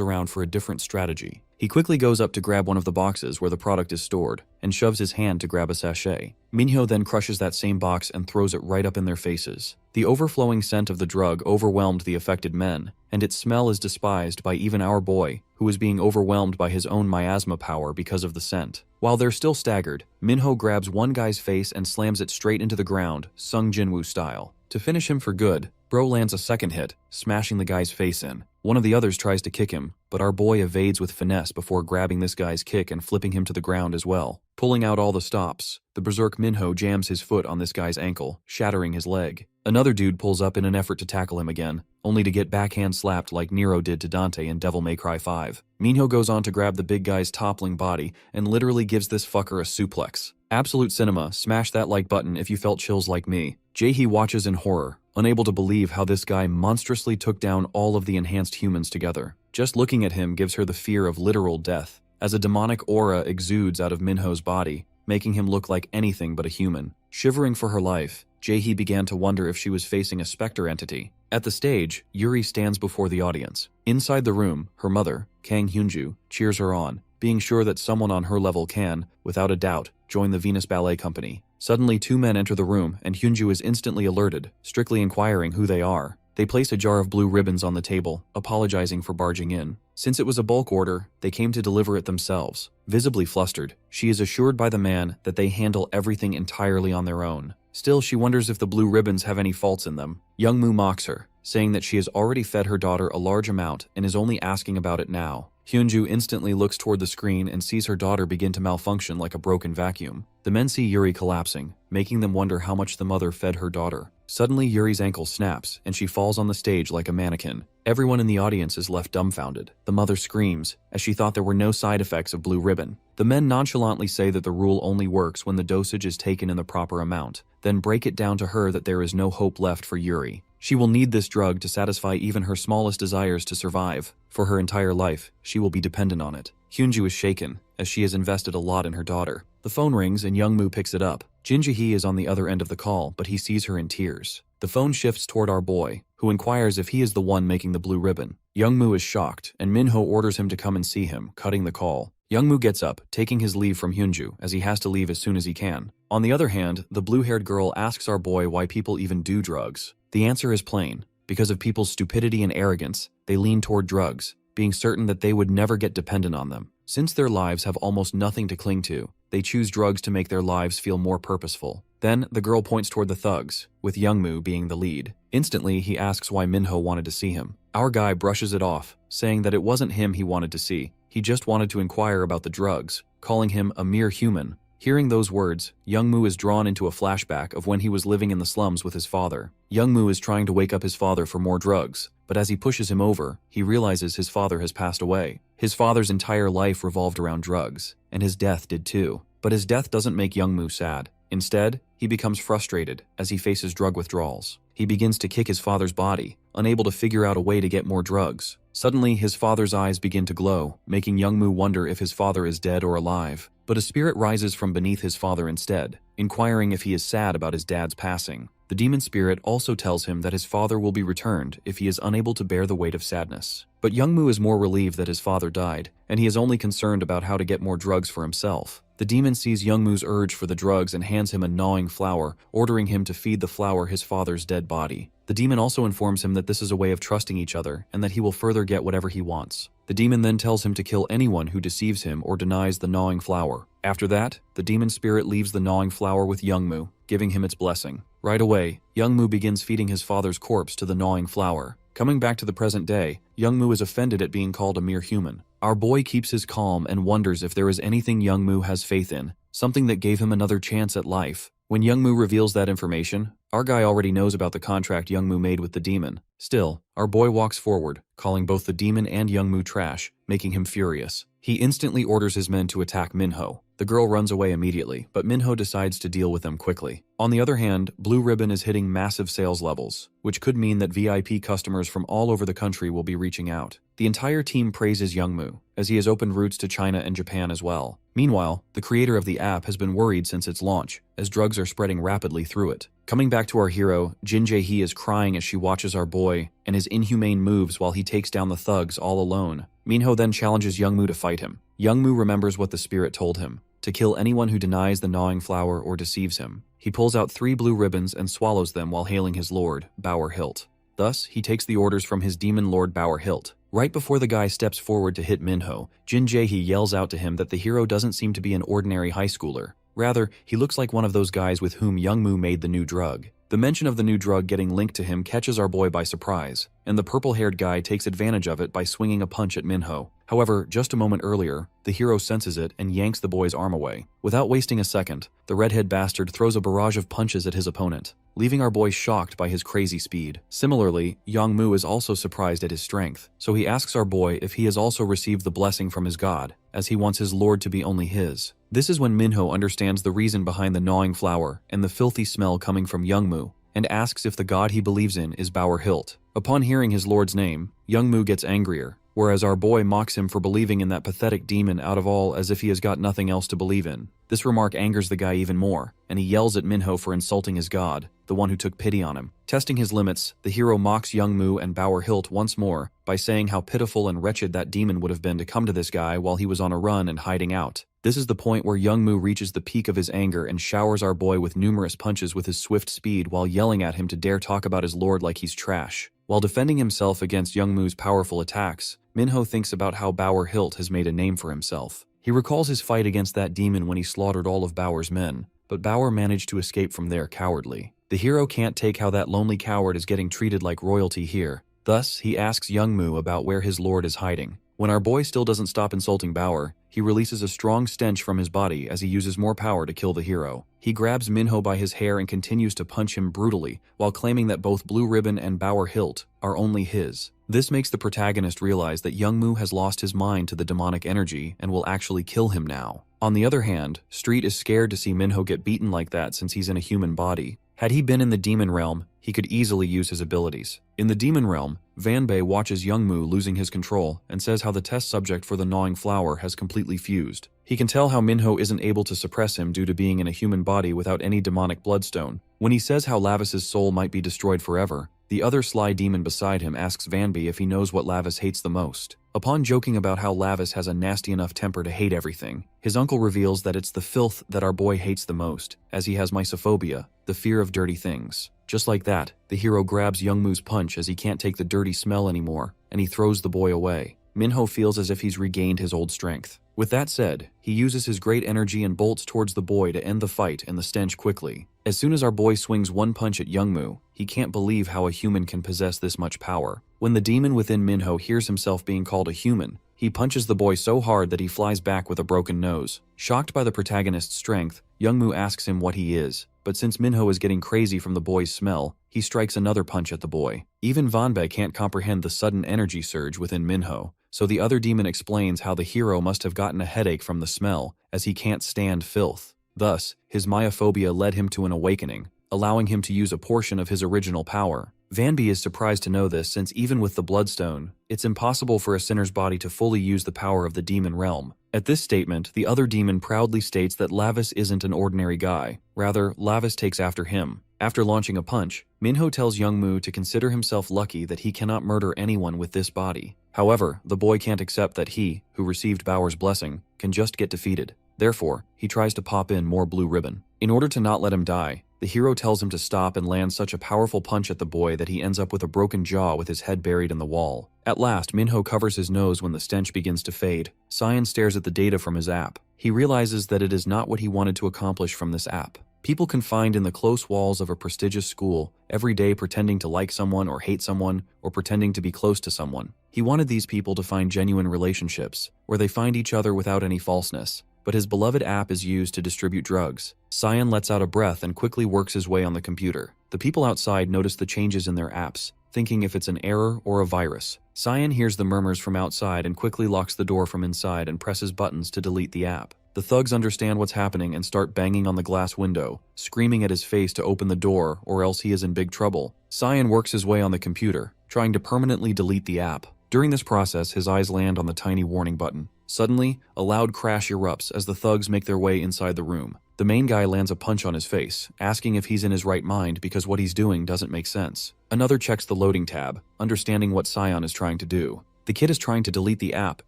around for a different strategy. He quickly goes up to grab one of the boxes where the product is stored, and shoves his hand to grab a sachet. Minho then crushes that same box and throws it right up in their faces. The overflowing scent of the drug overwhelmed the affected men, and its smell is despised by even our boy, who is being overwhelmed by his own miasma power because of the scent. While they're still staggered, Minho grabs one guy's face and slams it straight into the ground, Sung Jinwoo style. To finish him for good, Bro lands a second hit, smashing the guy's face in. One of the others tries to kick him, but our boy evades with finesse before grabbing this guy's kick and flipping him to the ground as well. Pulling out all the stops, the berserk Minho jams his foot on this guy's ankle, shattering his leg. Another dude pulls up in an effort to tackle him again, only to get backhand slapped like Nero did to Dante in Devil May Cry 5. Minho goes on to grab the big guy's toppling body and literally gives this fucker a suplex. Absolute cinema, smash that like button if you felt chills like me. Jaehee watches in horror, unable to believe how this guy monstrously took down all of the enhanced humans together. Just looking at him gives her the fear of literal death, as a demonic aura exudes out of Minho's body, making him look like anything but a human. Shivering for her life, Jaehee began to wonder if she was facing a specter entity. At the stage, Yuri stands before the audience. Inside the room, her mother, Kang Hyunju, cheers her on, being sure that someone on her level can, without a doubt, join the Venus Ballet Company. Suddenly, 2 men enter the room, and Hyunju is instantly alerted, strictly inquiring who they are. They place a jar of blue ribbons on the table, apologizing for barging in. Since it was a bulk order, they came to deliver it themselves. Visibly flustered, she is assured by the man that they handle everything entirely on their own. Still, she wonders if the blue ribbons have any faults in them. Youngmoo mocks her, saying that she has already fed her daughter a large amount and is only asking about it now. Hyunju instantly looks toward the screen and sees her daughter begin to malfunction like a broken vacuum. The men see Yuri collapsing, making them wonder how much the mother fed her daughter. Suddenly, Yuri's ankle snaps, and she falls on the stage like a mannequin. Everyone in the audience is left dumbfounded. The mother screams, as she thought there were no side effects of blue ribbon. The men nonchalantly say that the rule only works when the dosage is taken in the proper amount, then break it down to her that there is no hope left for Yuri. She will need this drug to satisfy even her smallest desires to survive. For her entire life, she will be dependent on it. Hyunju is shaken, as she has invested a lot in her daughter. The phone rings and Youngmoo picks it up. Jin Jae-hee is on the other end of the call, but he sees her in tears. The phone shifts toward our boy, who inquires if he is the one making the blue ribbon. Youngmoo is shocked, and Minho orders him to come and see him, cutting the call. Youngmoo gets up, taking his leave from Hyunju, as he has to leave as soon as he can. On the other hand, the blue-haired girl asks our boy why people even do drugs. The answer is plain. Because of people's stupidity and arrogance, they lean toward drugs, being certain that they would never get dependent on them. Since their lives have almost nothing to cling to, they choose drugs to make their lives feel more purposeful. Then, the girl points toward the thugs, with Youngmoo being the lead. Instantly, he asks why Minho wanted to see him. Our guy brushes it off, saying that it wasn't him he wanted to see. He just wanted to inquire about the drugs, calling him a mere human. Hearing those words, Youngmoo is drawn into a flashback of when he was living in the slums with his father. Youngmoo is trying to wake up his father for more drugs, but as he pushes him over, he realizes his father has passed away. His father's entire life revolved around drugs, and his death did too. But his death doesn't make Youngmoo sad. Instead, he becomes frustrated as he faces drug withdrawals. He begins to kick his father's body, unable to figure out a way to get more drugs. Suddenly, his father's eyes begin to glow, making Youngmoo wonder if his father is dead or alive. But a spirit rises from beneath his father instead, inquiring if he is sad about his dad's passing. The demon spirit also tells him that his father will be returned if he is unable to bear the weight of sadness. But Youngmoo is more relieved that his father died, and he is only concerned about how to get more drugs for himself. The demon sees Youngmu's urge for the drugs and hands him a gnawing flower, ordering him to feed the flower his father's dead body. The demon also informs him that this is a way of trusting each other and that he will further get whatever he wants. The demon then tells him to kill anyone who deceives him or denies the gnawing flower. After that, the demon spirit leaves the gnawing flower with Youngmu, giving him its blessing. Right away, Youngmu begins feeding his father's corpse to the gnawing flower. Coming back to the present day, Youngmu is offended at being called a mere human. Our boy keeps his calm and wonders if there is anything Youngmu has faith in, something that gave him another chance at life. When Youngmu reveals that information, our guy already knows about the contract Youngmu made with the demon. Still, our boy walks forward, calling both the demon and Youngmu trash, making him furious. He instantly orders his men to attack Minho. The girl runs away immediately, but Minho decides to deal with them quickly. On the other hand, Blue Ribbon is hitting massive sales levels, which could mean that VIP customers from all over the country will be reaching out. The entire team praises Youngmu, as he has opened routes to China and Japan as well. Meanwhile, the creator of the app has been worried since its launch, as drugs are spreading rapidly through it. Coming back to our hero, Jin Jae-hee is crying as she watches our boy and his inhumane moves while he takes down the thugs all alone. Minho then challenges Youngmu to fight him. Youngmu remembers what the spirit told him, to kill anyone who denies the gnawing flower or deceives him. He pulls out 3 blue ribbons and swallows them while hailing his lord, Bauer Hilt. Thus, he takes the orders from his demon lord Bauer Hilt. Right before the guy steps forward to hit Minho, Jin Jae-hee yells out to him that the hero doesn't seem to be an ordinary high schooler. Rather, he looks like one of those guys with whom Youngmu made the new drug. The mention of the new drug getting linked to him catches our boy by surprise, and the purple-haired guy takes advantage of it by swinging a punch at Minho. However, just a moment earlier, the hero senses it and yanks the boy's arm away. Without wasting a second, the redhead bastard throws a barrage of punches at his opponent, leaving our boy shocked by his crazy speed. Similarly, Youngmu is also surprised at his strength, so he asks our boy if he has also received the blessing from his god, as he wants his lord to be only his. This is when Minho understands the reason behind the gnawing flower and the filthy smell coming from Youngmu, and asks if the god he believes in is Bauer Hilt. Upon hearing his lord's name, Youngmu gets angrier, whereas our boy mocks him for believing in that pathetic demon out of all as if he has got nothing else to believe in. This remark angers the guy even more, and he yells at Minho for insulting his god, the one who took pity on him. Testing his limits, the hero mocks Youngmu and Bauer Hilt once more by saying how pitiful and wretched that demon would have been to come to this guy while he was on a run and hiding out. This is the point where Youngmu reaches the peak of his anger and showers our boy with numerous punches with his swift speed while yelling at him to dare talk about his lord like he's trash. While defending himself against Youngmu's powerful attacks, Minho thinks about how Bauer Hilt has made a name for himself. He recalls his fight against that demon when he slaughtered all of Bauer's men, but Bauer managed to escape from there cowardly. The hero can't take how that lonely coward is getting treated like royalty here. Thus, he asks Youngmu about where his lord is hiding. When our boy still doesn't stop insulting Bauer, he releases a strong stench from his body as he uses more power to kill the hero. He grabs Minho by his hair and continues to punch him brutally, while claiming that both Blue Ribbon and Bauer Hilt are only his. This makes the protagonist realize that Youngmu has lost his mind to the demonic energy and will actually kill him now. On the other hand, Street is scared to see Minho get beaten like that since he's in a human body. Had he been in the demon realm, he could easily use his abilities. In the demon realm, Vanbei watches Youngmu losing his control and says how the test subject for the gnawing flower has completely fused. He can tell how Minho isn't able to suppress him due to being in a human body without any demonic bloodstone. When he says how Lavis's soul might be destroyed forever, the other sly demon beside him asks Vanbei if he knows what Lavis hates the most. Upon joking about how Lavis has a nasty enough temper to hate everything, his uncle reveals that it's the filth that our boy hates the most, as he has mysophobia, the fear of dirty things. Just like that, the hero grabs Youngmu's punch as he can't take the dirty smell anymore, and he throws the boy away. Minho feels as if he's regained his old strength. With that said, he uses his great energy and bolts towards the boy to end the fight and the stench quickly. As soon as our boy swings one punch at Youngmu, he can't believe how a human can possess this much power. When the demon within Minho hears himself being called a human, he punches the boy so hard that he flies back with a broken nose. Shocked by the protagonist's strength, Youngmu asks him what he is, but since Minho is getting crazy from the boy's smell, he strikes another punch at the boy. Even Vanbei can't comprehend the sudden energy surge within Minho, so the other demon explains how the hero must have gotten a headache from the smell, as he can't stand filth. Thus, his myophobia led him to an awakening, allowing him to use a portion of his original power. Vanbei is surprised to know this since even with the Bloodstone, it's impossible for a sinner's body to fully use the power of the demon realm. At this statement, the other demon proudly states that Lavis isn't an ordinary guy. Rather, Lavis takes after him. After launching a punch, Minho tells Youngmu to consider himself lucky that he cannot murder anyone with this body. However, the boy can't accept that he, who received Bauer's blessing, can just get defeated. Therefore, he tries to pop in more blue ribbon. In order to not let him die, the hero tells him to stop and lands such a powerful punch at the boy that he ends up with a broken jaw with his head buried in the wall. At last, Minho covers his nose when the stench begins to fade. Cyan stares at the data from his app. He realizes that it is not what he wanted to accomplish from this app. People confined in the close walls of a prestigious school, every day pretending to like someone or hate someone, or pretending to be close to someone. He wanted these people to find genuine relationships, where they find each other without any falseness. But his beloved app is used to distribute drugs. Cyan lets out a breath and quickly works his way on the computer. The people outside notice the changes in their apps, thinking if it's an error or a virus. Cyan hears the murmurs from outside and quickly locks the door from inside and presses buttons to delete the app. The thugs understand what's happening and start banging on the glass window, screaming at his face to open the door or else he is in big trouble. Cyan works his way on the computer, trying to permanently delete the app. During this process, his eyes land on the tiny warning button. Suddenly, a loud crash erupts as the thugs make their way inside the room. The main guy lands a punch on his face, asking if he's in his right mind because what he's doing doesn't make sense. Another checks the loading tab, understanding what Cyan is trying to do. The kid is trying to delete the app,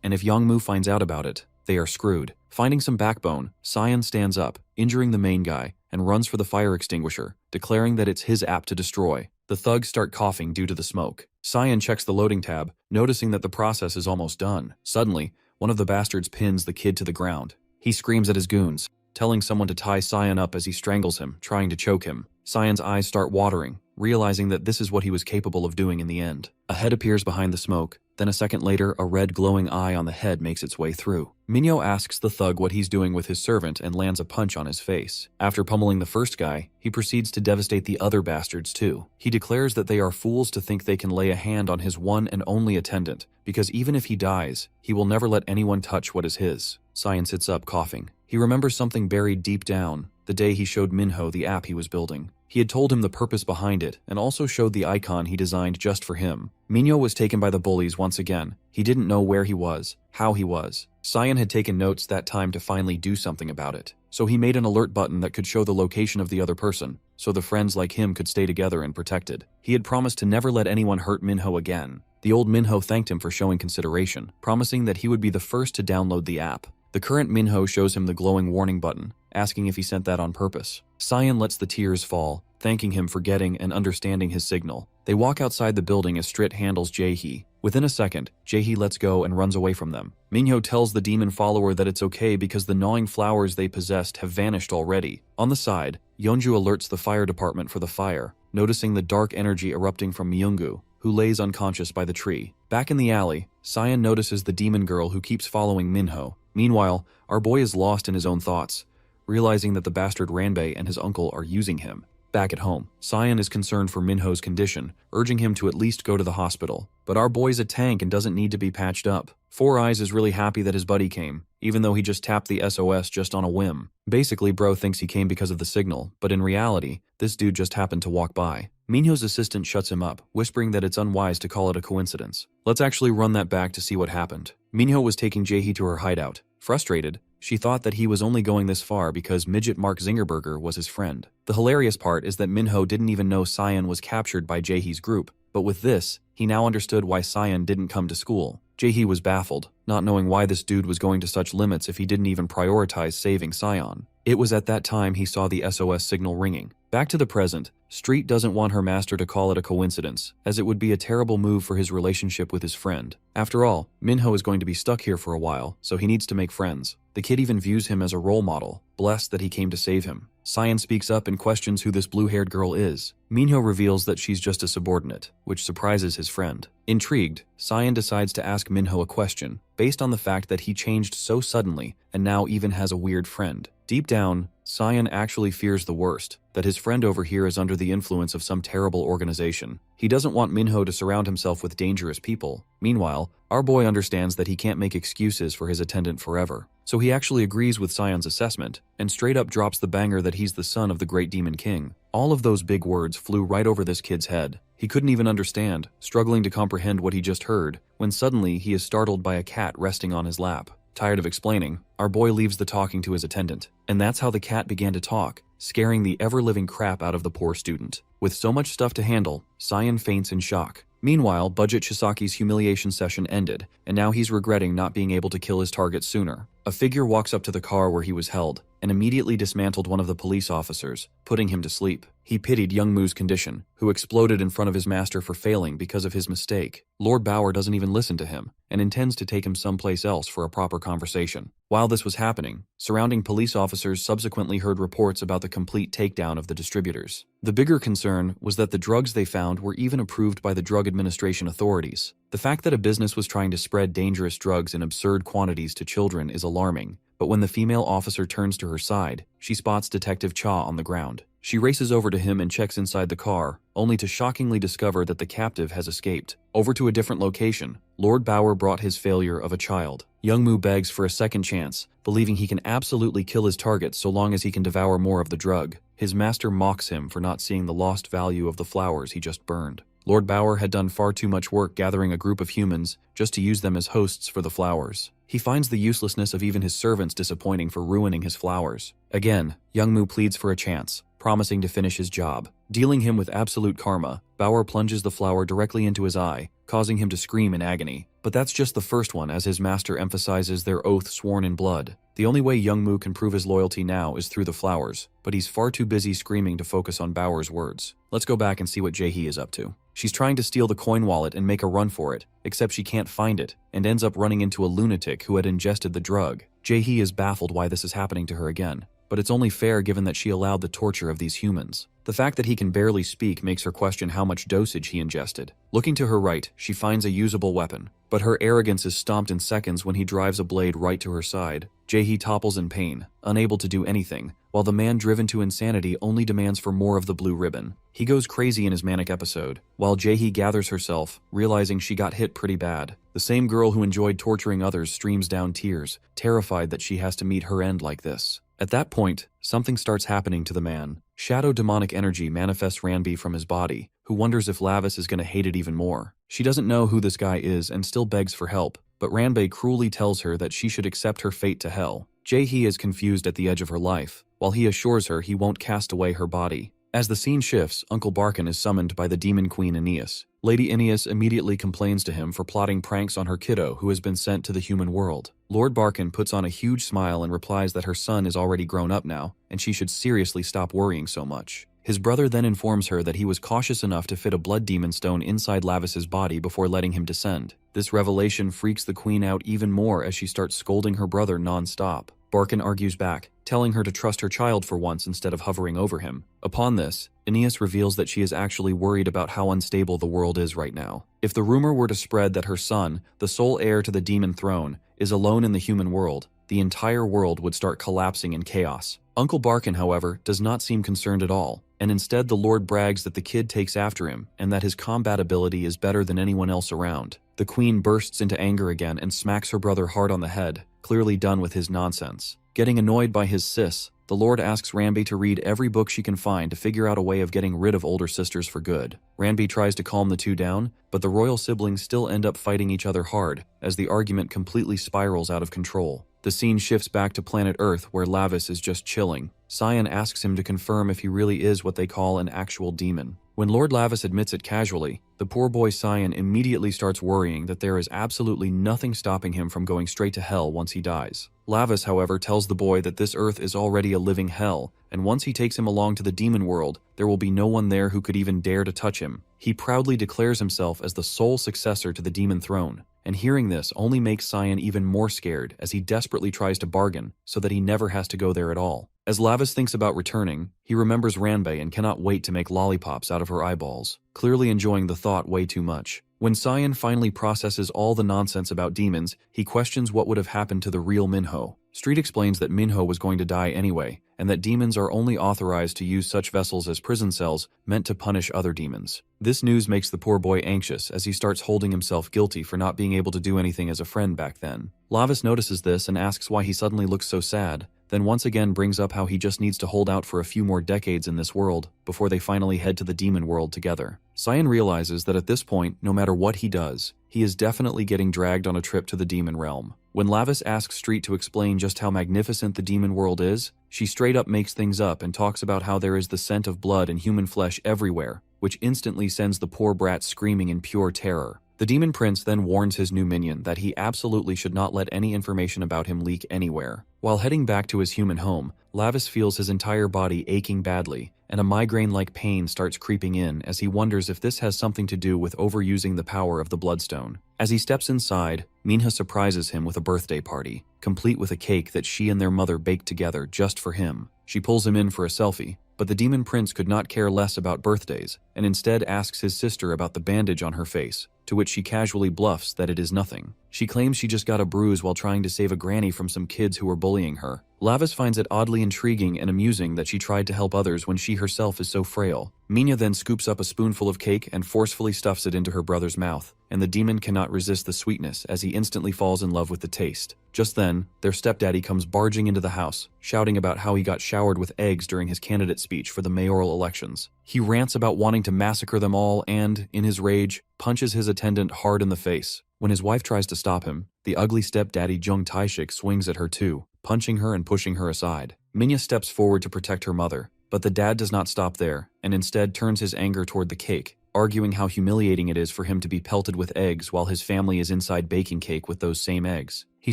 and if Youngmu finds out about it, they are screwed. Finding some backbone, Cyan stands up, injuring the main guy, and runs for the fire extinguisher, declaring that it's his app to destroy. The thugs start coughing due to the smoke. Cyan checks the loading tab, noticing that the process is almost done. Suddenly, one of the bastards pins the kid to the ground. He screams at his goons, telling someone to tie Cyan up as he strangles him, trying to choke him. Cyan's eyes start watering, realizing that this is what he was capable of doing in the end. A head appears behind the smoke. Then a second later, a red glowing eye on the head makes its way through. Minho asks the thug what he's doing with his servant and lands a punch on his face. After pummeling the first guy, he proceeds to devastate the other bastards too. He declares that they are fools to think they can lay a hand on his one and only attendant, because even if he dies, he will never let anyone touch what is his. Cyan sits up coughing. He remembers something buried deep down, the day he showed Minho the app he was building. He had told him the purpose behind it and also showed the icon he designed just for him. Minho was taken by the bullies once again. He didn't know where he was, how he was. Cyan had taken notes that time to finally do something about it. So he made an alert button that could show the location of the other person, so the friends like him could stay together and protected. He had promised to never let anyone hurt Minho again. The old Minho thanked him for showing consideration, promising that he would be the first to download the app. The current Minho shows him the glowing warning button, asking if he sent that on purpose. Cyan lets the tears fall, thanking him for getting and understanding his signal. They walk outside the building as Strit handles Jae-hee. Within a second, Jae-hee lets go and runs away from them. Minho tells the demon follower that it's okay because the gnawing flowers they possessed have vanished already. On the side, Yeonju alerts the fire department for the fire, noticing the dark energy erupting from Myunggu, who lays unconscious by the tree. Back in the alley, Cyan notices the demon girl who keeps following Minho. Meanwhile, our boy is lost in his own thoughts, realizing that the bastard Ranbei and his uncle are using him. Back at home, Cyan is concerned for Minho's condition, urging him to at least go to the hospital. But our boy's a tank and doesn't need to be patched up. Four Eyes is really happy that his buddy came, even though he just tapped the SOS just on a whim. Basically, bro thinks he came because of the signal, but in reality, this dude just happened to walk by. Minho's assistant shuts him up, whispering that it's unwise to call it a coincidence. Let's actually run that back to see what happened. Minho was taking Jae-hee to her hideout. Frustrated, she thought that he was only going this far because midget Mark Zingerberger was his friend. The hilarious part is that Minho didn't even know Cyan was captured by Jae-hee's group, but with this, he now understood why Cyan didn't come to school. Jae-hee was baffled, not knowing why this dude was going to such limits if he didn't even prioritize saving Cyan. It was at that time he saw the SOS signal ringing. Back to the present, Street doesn't want her master to call it a coincidence, as it would be a terrible move for his relationship with his friend. After all, Minho is going to be stuck here for a while, so he needs to make friends. The kid even views him as a role model, blessed that he came to save him. Cyan speaks up and questions who this blue-haired girl is. Minho reveals that she's just a subordinate, which surprises his friend. Intrigued, Cyan decides to ask Minho a question, based on the fact that he changed so suddenly and now even has a weird friend. Deep down, Cyan actually fears the worst, that his friend over here is under the influence of some terrible organization. He doesn't want Minho to surround himself with dangerous people. Meanwhile, our boy understands that he can't make excuses for his attendant forever. So he actually agrees with Cyan's assessment, and straight up drops the banger that he's the son of the great demon king. All of those big words flew right over this kid's head. He couldn't even understand, struggling to comprehend what he just heard, when suddenly he is startled by a cat resting on his lap. Tired of explaining, our boy leaves the talking to his attendant, and that's how the cat began to talk, scaring the ever-living crap out of the poor student. With so much stuff to handle, Cyan faints in shock. Meanwhile, Budget Chisaki's humiliation session ended, and now he's regretting not being able to kill his target sooner. A figure walks up to the car where he was held, and immediately dismantled one of the police officers, putting him to sleep. He pitied Young Moo's condition, who exploded in front of his master for failing because of his mistake. Lord Bauer doesn't even listen to him, and intends to take him someplace else for a proper conversation. While this was happening, surrounding police officers subsequently heard reports about the complete takedown of the distributors. The bigger concern was that the drugs they found were even approved by the Drug Administration authorities. The fact that a business was trying to spread dangerous drugs in absurd quantities to children is alarming, but when the female officer turns to her side, she spots Detective Cha on the ground. She races over to him and checks inside the car, only to shockingly discover that the captive has escaped. Over to a different location, Lord Bauer brought his failure of a child. Young Moo begs for a second chance, believing he can absolutely kill his target so long as he can devour more of the drug. His master mocks him for not seeing the lost value of the flowers he just burned. Lord Bauer had done far too much work gathering a group of humans just to use them as hosts for the flowers. He finds the uselessness of even his servants disappointing for ruining his flowers. Again, Young Moo pleads for a chance, promising to finish his job. Dealing him with absolute karma, Bauer plunges the flower directly into his eye, causing him to scream in agony. But that's just the first one, as his master emphasizes their oath sworn in blood. The only way Young Moo can prove his loyalty now is through the flowers, but he's far too busy screaming to focus on Bauer's words. Let's go back and see what Jae-hee is up to. She's trying to steal the coin wallet and make a run for it, except she can't find it, and ends up running into a lunatic who had ingested the drug. Jae-hee is baffled why this is happening to her again, but it's only fair given that she allowed the torture of these humans. The fact that he can barely speak makes her question how much dosage he ingested. Looking to her right, she finds a usable weapon, but her arrogance is stomped in seconds when he drives a blade right to her side. Jae-hee topples in pain, unable to do anything, while the man driven to insanity only demands for more of the blue ribbon. He goes crazy in his manic episode, while Jae-hee gathers herself, realizing she got hit pretty bad. The same girl who enjoyed torturing others streams down tears, terrified that she has to meet her end like this. At that point, something starts happening to the man. Shadow demonic energy manifests Ranbi from his body, who wonders if Lavis is going to hate it even more. She doesn't know who this guy is and still begs for help, but Ranbi cruelly tells her that she should accept her fate to hell. Jae-hee is confused at the edge of her life, while he assures her he won't cast away her body. As the scene shifts, Uncle Barkin is summoned by the demon queen Aeneas. Lady Aeneas immediately complains to him for plotting pranks on her kiddo who has been sent to the human world. Lord Barkin puts on a huge smile and replies that her son is already grown up now, and she should seriously stop worrying so much. His brother then informs her that he was cautious enough to fit a blood demon stone inside Lavis's body before letting him descend. This revelation freaks the queen out even more as she starts scolding her brother non-stop. Barkin argues back, telling her to trust her child for once instead of hovering over him. Upon this, Aeneas reveals that she is actually worried about how unstable the world is right now. If the rumor were to spread that her son, the sole heir to the demon throne, is alone in the human world, the entire world would start collapsing in chaos. Uncle Barkin, however, does not seem concerned at all, and instead the Lord brags that the kid takes after him and that his combat ability is better than anyone else around. The queen bursts into anger again and smacks her brother hard on the head, clearly done with his nonsense. Getting annoyed by his sis, the Lord asks Ranbi to read every book she can find to figure out a way of getting rid of older sisters for good. Ranbi tries to calm the two down, but the royal siblings still end up fighting each other hard as the argument completely spirals out of control. The scene shifts back to planet Earth where Lavis is just chilling. Cyan asks him to confirm if he really is what they call an actual demon. When Lord Lavis admits it casually, the poor boy Cyan immediately starts worrying that there is absolutely nothing stopping him from going straight to hell once he dies. Lavis, however, tells the boy that this Earth is already a living hell, and once he takes him along to the demon world, there will be no one there who could even dare to touch him. He proudly declares himself as the sole successor to the demon throne, and hearing this only makes Cyan even more scared as he desperately tries to bargain so that he never has to go there at all. As Lavis thinks about returning, he remembers Ranbi and cannot wait to make lollipops out of her eyeballs, clearly enjoying the thought way too much. When Cyan finally processes all the nonsense about demons, he questions what would have happened to the real Minho. Street explains that Minho was going to die anyway, and that demons are only authorized to use such vessels as prison cells meant to punish other demons. This news makes the poor boy anxious as he starts holding himself guilty for not being able to do anything as a friend back then. Lavis notices this and asks why he suddenly looks so sad, then once again brings up how he just needs to hold out for a few more decades in this world before they finally head to the demon world together. Cyan realizes that at this point, no matter what he does, he is definitely getting dragged on a trip to the demon realm. When Lavis asks Street to explain just how magnificent the demon world is, she straight up makes things up and talks about how there is the scent of blood and human flesh everywhere, which instantly sends the poor brat screaming in pure terror. The demon prince then warns his new minion that he absolutely should not let any information about him leak anywhere. While heading back to his human home, Lavis feels his entire body aching badly, and a migraine-like pain starts creeping in as he wonders if this has something to do with overusing the power of the bloodstone. As he steps inside, Manhwa surprises him with a birthday party, complete with a cake that she and their mother baked together just for him. She pulls him in for a selfie, but the demon prince could not care less about birthdays, and instead asks his sister about the bandage on her face, to which she casually bluffs that it is nothing. She claims she just got a bruise while trying to save a granny from some kids who were bullying her. Lavis finds it oddly intriguing and amusing that she tried to help others when she herself is so frail. Manhwa then scoops up a spoonful of cake and forcefully stuffs it into her brother's mouth, and the demon cannot resist the sweetness as he instantly falls in love with the taste. Just then, their stepdaddy comes barging into the house, shouting about how he got showered with eggs during his candidate speech for the mayoral elections. He rants about wanting to massacre them all and, in his rage, punches his attendant hard in the face. When his wife tries to stop him, the ugly stepdaddy Jung Taishik swings at her too, punching her and pushing her aside. Manhwa steps forward to protect her mother, but the dad does not stop there, and instead turns his anger toward the cake, arguing how humiliating it is for him to be pelted with eggs while his family is inside baking cake with those same eggs. He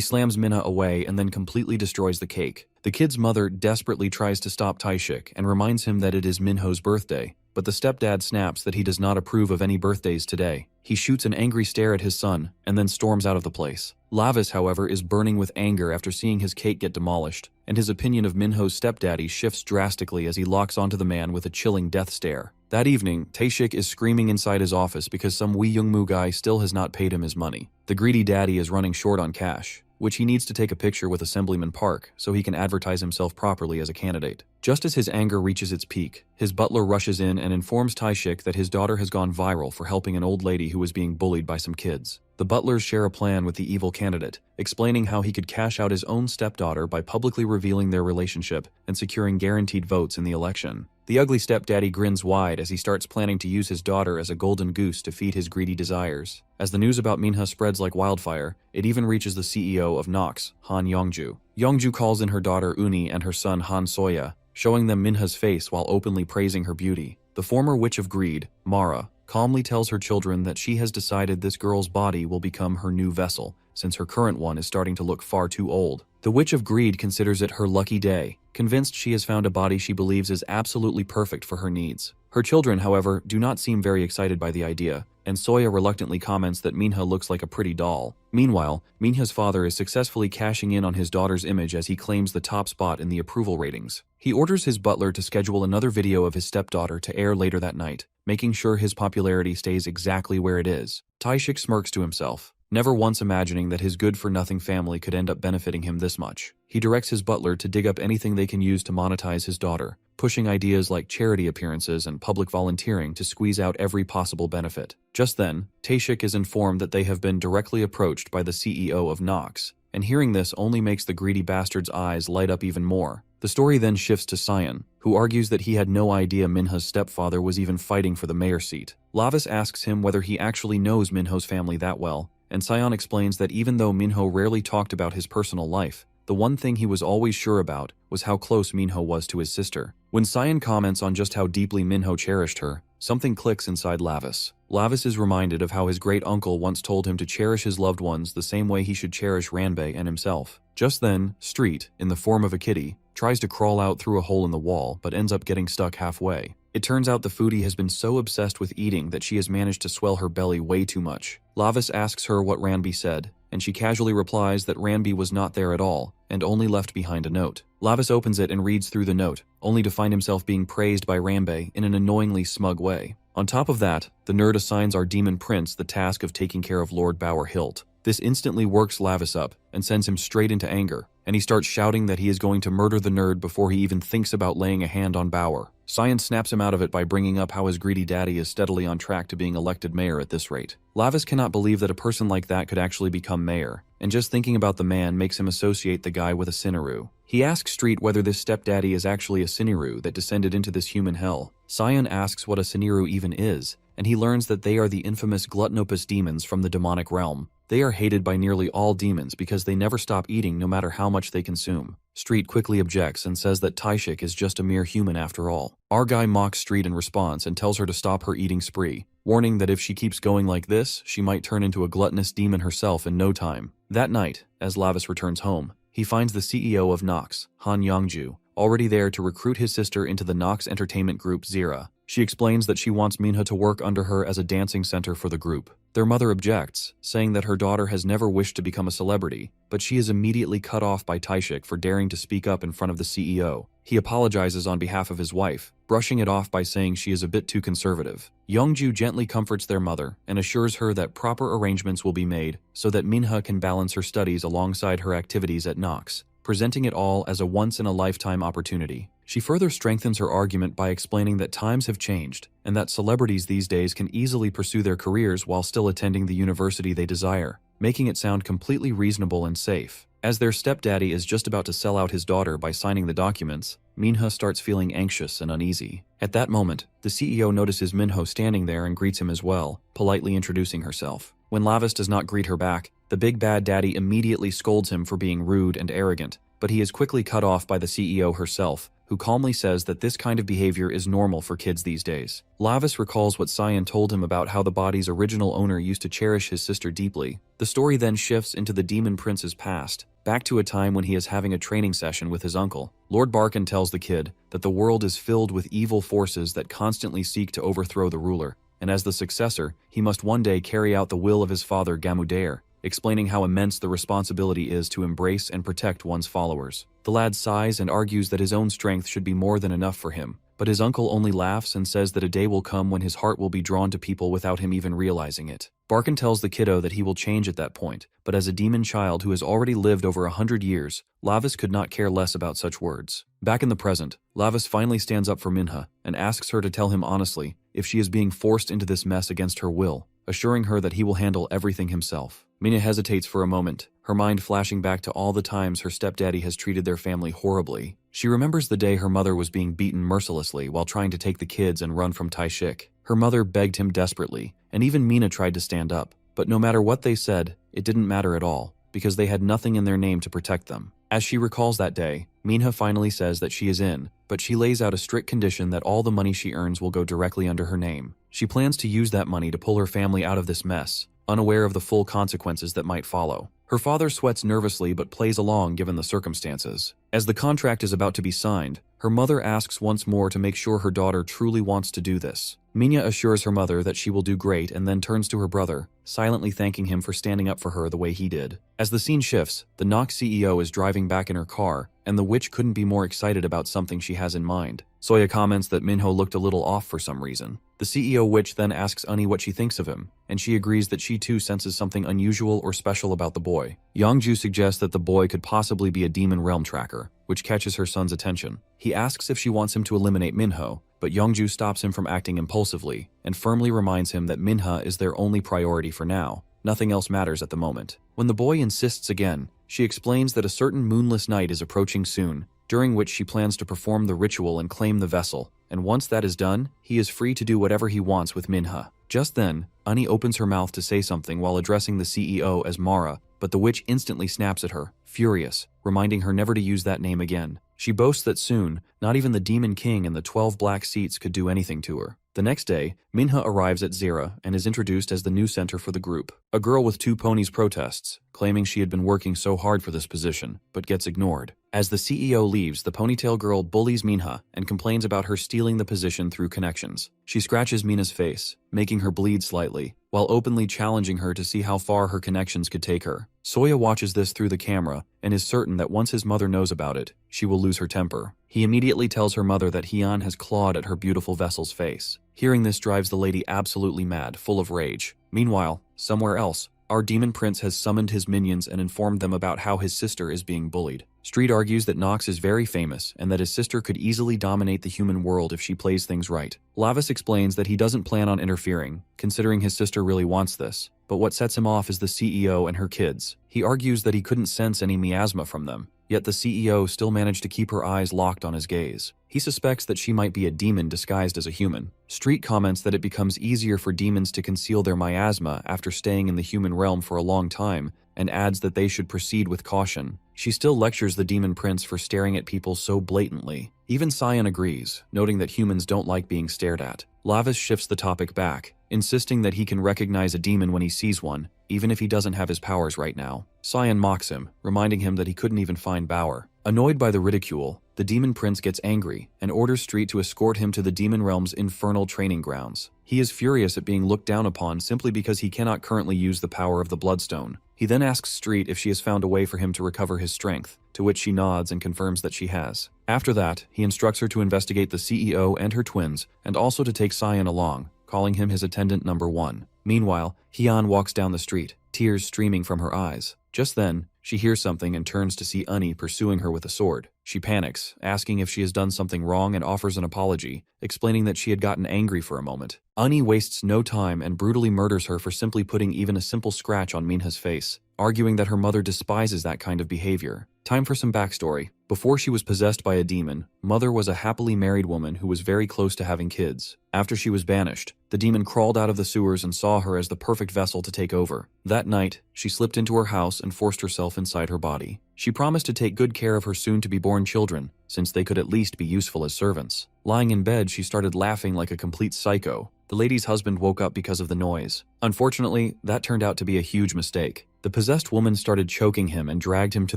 slams Manhwa away and then completely destroys the cake. The kid's mother desperately tries to stop Taishik and reminds him that it is Minho's birthday, but the stepdad snaps that he does not approve of any birthdays today. He shoots an angry stare at his son and then storms out of the place. Lavis, however, is burning with anger after seeing his cake get demolished, and his opinion of Minho's stepdaddy shifts drastically as he locks onto the man with a chilling death stare. That evening, Taishik is screaming inside his office because some Wee Youngmu guy still has not paid him his money. The greedy daddy is running short on cash, which he needs to take a picture with Assemblyman Park so he can advertise himself properly as a candidate. Just as his anger reaches its peak, his butler rushes in and informs Taishik that his daughter has gone viral for helping an old lady who was being bullied by some kids. The butlers share a plan with the evil candidate, explaining how he could cash out his own stepdaughter by publicly revealing their relationship and securing guaranteed votes in the election. The ugly stepdaddy grins wide as he starts planning to use his daughter as a golden goose to feed his greedy desires. As the news about Manhwa spreads like wildfire, it even reaches the CEO of Nox, Han Yongju. Yongju calls in her daughter Uni and her son Han Soya, showing them Minhwa's face while openly praising her beauty. The former witch of greed, Mara, calmly tells her children that she has decided this girl's body will become her new vessel, since her current one is starting to look far too old. The Witch of Greed considers it her lucky day, convinced she has found a body she believes is absolutely perfect for her needs. Her children, however, do not seem very excited by the idea, and Soya reluctantly comments that Manhwa looks like a pretty doll. Meanwhile, Manhwa's father is successfully cashing in on his daughter's image as he claims the top spot in the approval ratings. He orders his butler to schedule another video of his stepdaughter to air later that night, making sure his popularity stays exactly where it is. Taishik smirks to himself, never once imagining that his good-for-nothing family could end up benefiting him this much. He directs his butler to dig up anything they can use to monetize his daughter, pushing ideas like charity appearances and public volunteering to squeeze out every possible benefit. Just then, Taishik is informed that they have been directly approached by the CEO of Nox, and hearing this only makes the greedy bastard's eyes light up even more. The story then shifts to Sion, who argues that he had no idea Minhwa's stepfather was even fighting for the mayor seat. Lavis asks him whether he actually knows Minho's family that well, and Sion explains that even though Manhwa rarely talked about his personal life, the one thing he was always sure about was how close Manhwa was to his sister. When Sion comments on just how deeply Manhwa cherished her, something clicks inside Lavis. Lavis is reminded of how his great-uncle once told him to cherish his loved ones the same way he should cherish Ranbei and himself. Just then, Street, in the form of a kitty, tries to crawl out through a hole in the wall but ends up getting stuck halfway. It turns out the foodie has been so obsessed with eating that she has managed to swell her belly way too much. Lavis asks her what Ranbei said, and she casually replies that Ranbei was not there at all, and only left behind a note. Lavis opens it and reads through the note, only to find himself being praised by Ranbei in an annoyingly smug way. On top of that, the nerd assigns our demon prince the task of taking care of Lord Bauer Hilt. This instantly works Lavis up and sends him straight into anger, and he starts shouting that he is going to murder the nerd before he even thinks about laying a hand on Bauer. Sion snaps him out of it by bringing up how his greedy daddy is steadily on track to being elected mayor at this rate. Lavis cannot believe that a person like that could actually become mayor, and just thinking about the man makes him associate the guy with a Siniru. He asks Street whether this stepdaddy is actually a Siniru that descended into this human hell. Sion asks what a Siniru even is, and he learns that they are the infamous gluttonopus demons from the demonic realm. They are hated by nearly all demons because they never stop eating no matter how much they consume. Street quickly objects and says that Taishik is just a mere human after all. Our guy mocks Street in response and tells her to stop her eating spree, warning that if she keeps going like this, she might turn into a gluttonous demon herself in no time. That night, as Lavis returns home, he finds the CEO of Nox, Han Yongju, already there to recruit his sister into the Nox entertainment group Zira. She explains that she wants Minha to work under her as a dancing center for the group. Their mother objects, saying that her daughter has never wished to become a celebrity, but she is immediately cut off by Taishik for daring to speak up in front of the CEO. He apologizes on behalf of his wife, brushing it off by saying she is a bit too conservative. Yongju gently comforts their mother and assures her that proper arrangements will be made so that Minha can balance her studies alongside her activities at Nox, presenting it all as a once-in-a-lifetime opportunity. She further strengthens her argument by explaining that times have changed and that celebrities these days can easily pursue their careers while still attending the university they desire, making it sound completely reasonable and safe. As their stepdaddy is just about to sell out his daughter by signing the documents, Minha starts feeling anxious and uneasy. At that moment, the CEO notices Minho standing there and greets him as well, politely introducing herself. When Lavis does not greet her back, the big bad daddy immediately scolds him for being rude and arrogant, but he is quickly cut off by the CEO herself, who calmly says that this kind of behavior is normal for kids these days. Lavis recalls what Cyan told him about how the body's original owner used to cherish his sister deeply. The story then shifts into the Demon Prince's past, back to a time when he is having a training session with his uncle. Lord Barkin tells the kid that the world is filled with evil forces that constantly seek to overthrow the ruler, and as the successor, he must one day carry out the will of his father Gamudair, explaining how immense the responsibility is to embrace and protect one's followers. The lad sighs and argues that his own strength should be more than enough for him, but his uncle only laughs and says that a day will come when his heart will be drawn to people without him even realizing it. Barkin tells the kiddo that he will change at that point, but as a demon child who has already lived over 100 years, Lavis could not care less about such words. Back in the present, Lavis finally stands up for Minha and asks her to tell him honestly if she is being forced into this mess against her will, assuring her that he will handle everything himself. Minha hesitates for a moment, her mind flashing back to all the times her stepdaddy has treated their family horribly. She remembers the day her mother was being beaten mercilessly while trying to take the kids and run from Taishik. Her mother begged him desperately, and even Mina tried to stand up, but no matter what they said, it didn't matter at all, because they had nothing in their name to protect them. As she recalls that day, Minha finally says that she is in, but she lays out a strict condition that all the money she earns will go directly under her name. She plans to use that money to pull her family out of this mess, unaware of the full consequences that might follow. Her father sweats nervously but plays along given the circumstances. As the contract is about to be signed, her mother asks once more to make sure her daughter truly wants to do this. Minya assures her mother that she will do great and then turns to her brother, silently thanking him for standing up for her the way he did. As the scene shifts, the Nox CEO is driving back in her car, and the witch couldn't be more excited about something she has in mind. Soya comments that Minho looked a little off for some reason. The CEO witch then asks Uni what she thinks of him, and she agrees that she too senses something unusual or special about the boy. Yongju suggests that the boy could possibly be a demon realm tracker, which catches her son's attention. He asks if she wants him to eliminate Minho, but Yongju stops him from acting impulsively and firmly reminds him that Minha is their only priority for now. Nothing else matters at the moment. When the boy insists again, she explains that a certain moonless night is approaching soon, during which she plans to perform the ritual and claim the vessel, and once that is done, he is free to do whatever he wants with Minha. Just then, Uni opens her mouth to say something while addressing the CEO as Mara, but the witch instantly snaps at her, furious, reminding her never to use that name again. She boasts that soon, not even the Demon King and the 12 black seats could do anything to her. The next day, Minha arrives at Zira and is introduced as the new center for the group. A girl with 2 ponies protests, claiming she had been working so hard for this position, but gets ignored. As the CEO leaves, the ponytail girl bullies Minha and complains about her stealing the position through connections. She scratches Mina's face, making her bleed slightly, while openly challenging her to see how far her connections could take her. Soya watches this through the camera and is certain that once his mother knows about it, she will lose her temper. He immediately tells her mother that Hyun has clawed at her beautiful vessel's face. Hearing this drives the lady absolutely mad, full of rage. Meanwhile, somewhere else, our demon prince has summoned his minions and informed them about how his sister is being bullied. Street argues that Nox is very famous and that his sister could easily dominate the human world if she plays things right. Lavis explains that he doesn't plan on interfering, considering his sister really wants this, but what sets him off is the CEO and her kids. He argues that he couldn't sense any miasma from them, yet the CEO still managed to keep her eyes locked on his gaze. He suspects that she might be a demon disguised as a human. Street comments that it becomes easier for demons to conceal their miasma after staying in the human realm for a long time, and adds that they should proceed with caution. She still lectures the demon prince for staring at people so blatantly. Even Cyan agrees, noting that humans don't like being stared at. Lavis shifts the topic back, insisting that he can recognize a demon when he sees one, even if he doesn't have his powers right now. Cyan mocks him, reminding him that he couldn't even find Bauer. Annoyed by the ridicule, the demon prince gets angry and orders Street to escort him to the demon realm's infernal training grounds. He is furious at being looked down upon simply because he cannot currently use the power of the Bloodstone. He then asks Street if she has found a way for him to recover his strength, to which she nods and confirms that she has. After that, he instructs her to investigate the CEO and her twins, and also to take Cyan along, calling him his attendant number 1. Meanwhile, Hyun walks down the street, tears streaming from her eyes. Just then, she hears something and turns to see Unnie pursuing her with a sword. She panics, asking if she has done something wrong and offers an apology, explaining that she had gotten angry for a moment. Unnie wastes no time and brutally murders her for simply putting even a simple scratch on Minha's face, arguing that her mother despises that kind of behavior. Time for some backstory. Before she was possessed by a demon, Mother was a happily married woman who was very close to having kids. After she was banished, the demon crawled out of the sewers and saw her as the perfect vessel to take over. That night, she slipped into her house and forced herself inside her body. She promised to take good care of her soon-to-be-born children, since they could at least be useful as servants. Lying in bed, she started laughing like a complete psycho. The lady's husband woke up because of the noise. Unfortunately, that turned out to be a huge mistake. The possessed woman started choking him and dragged him to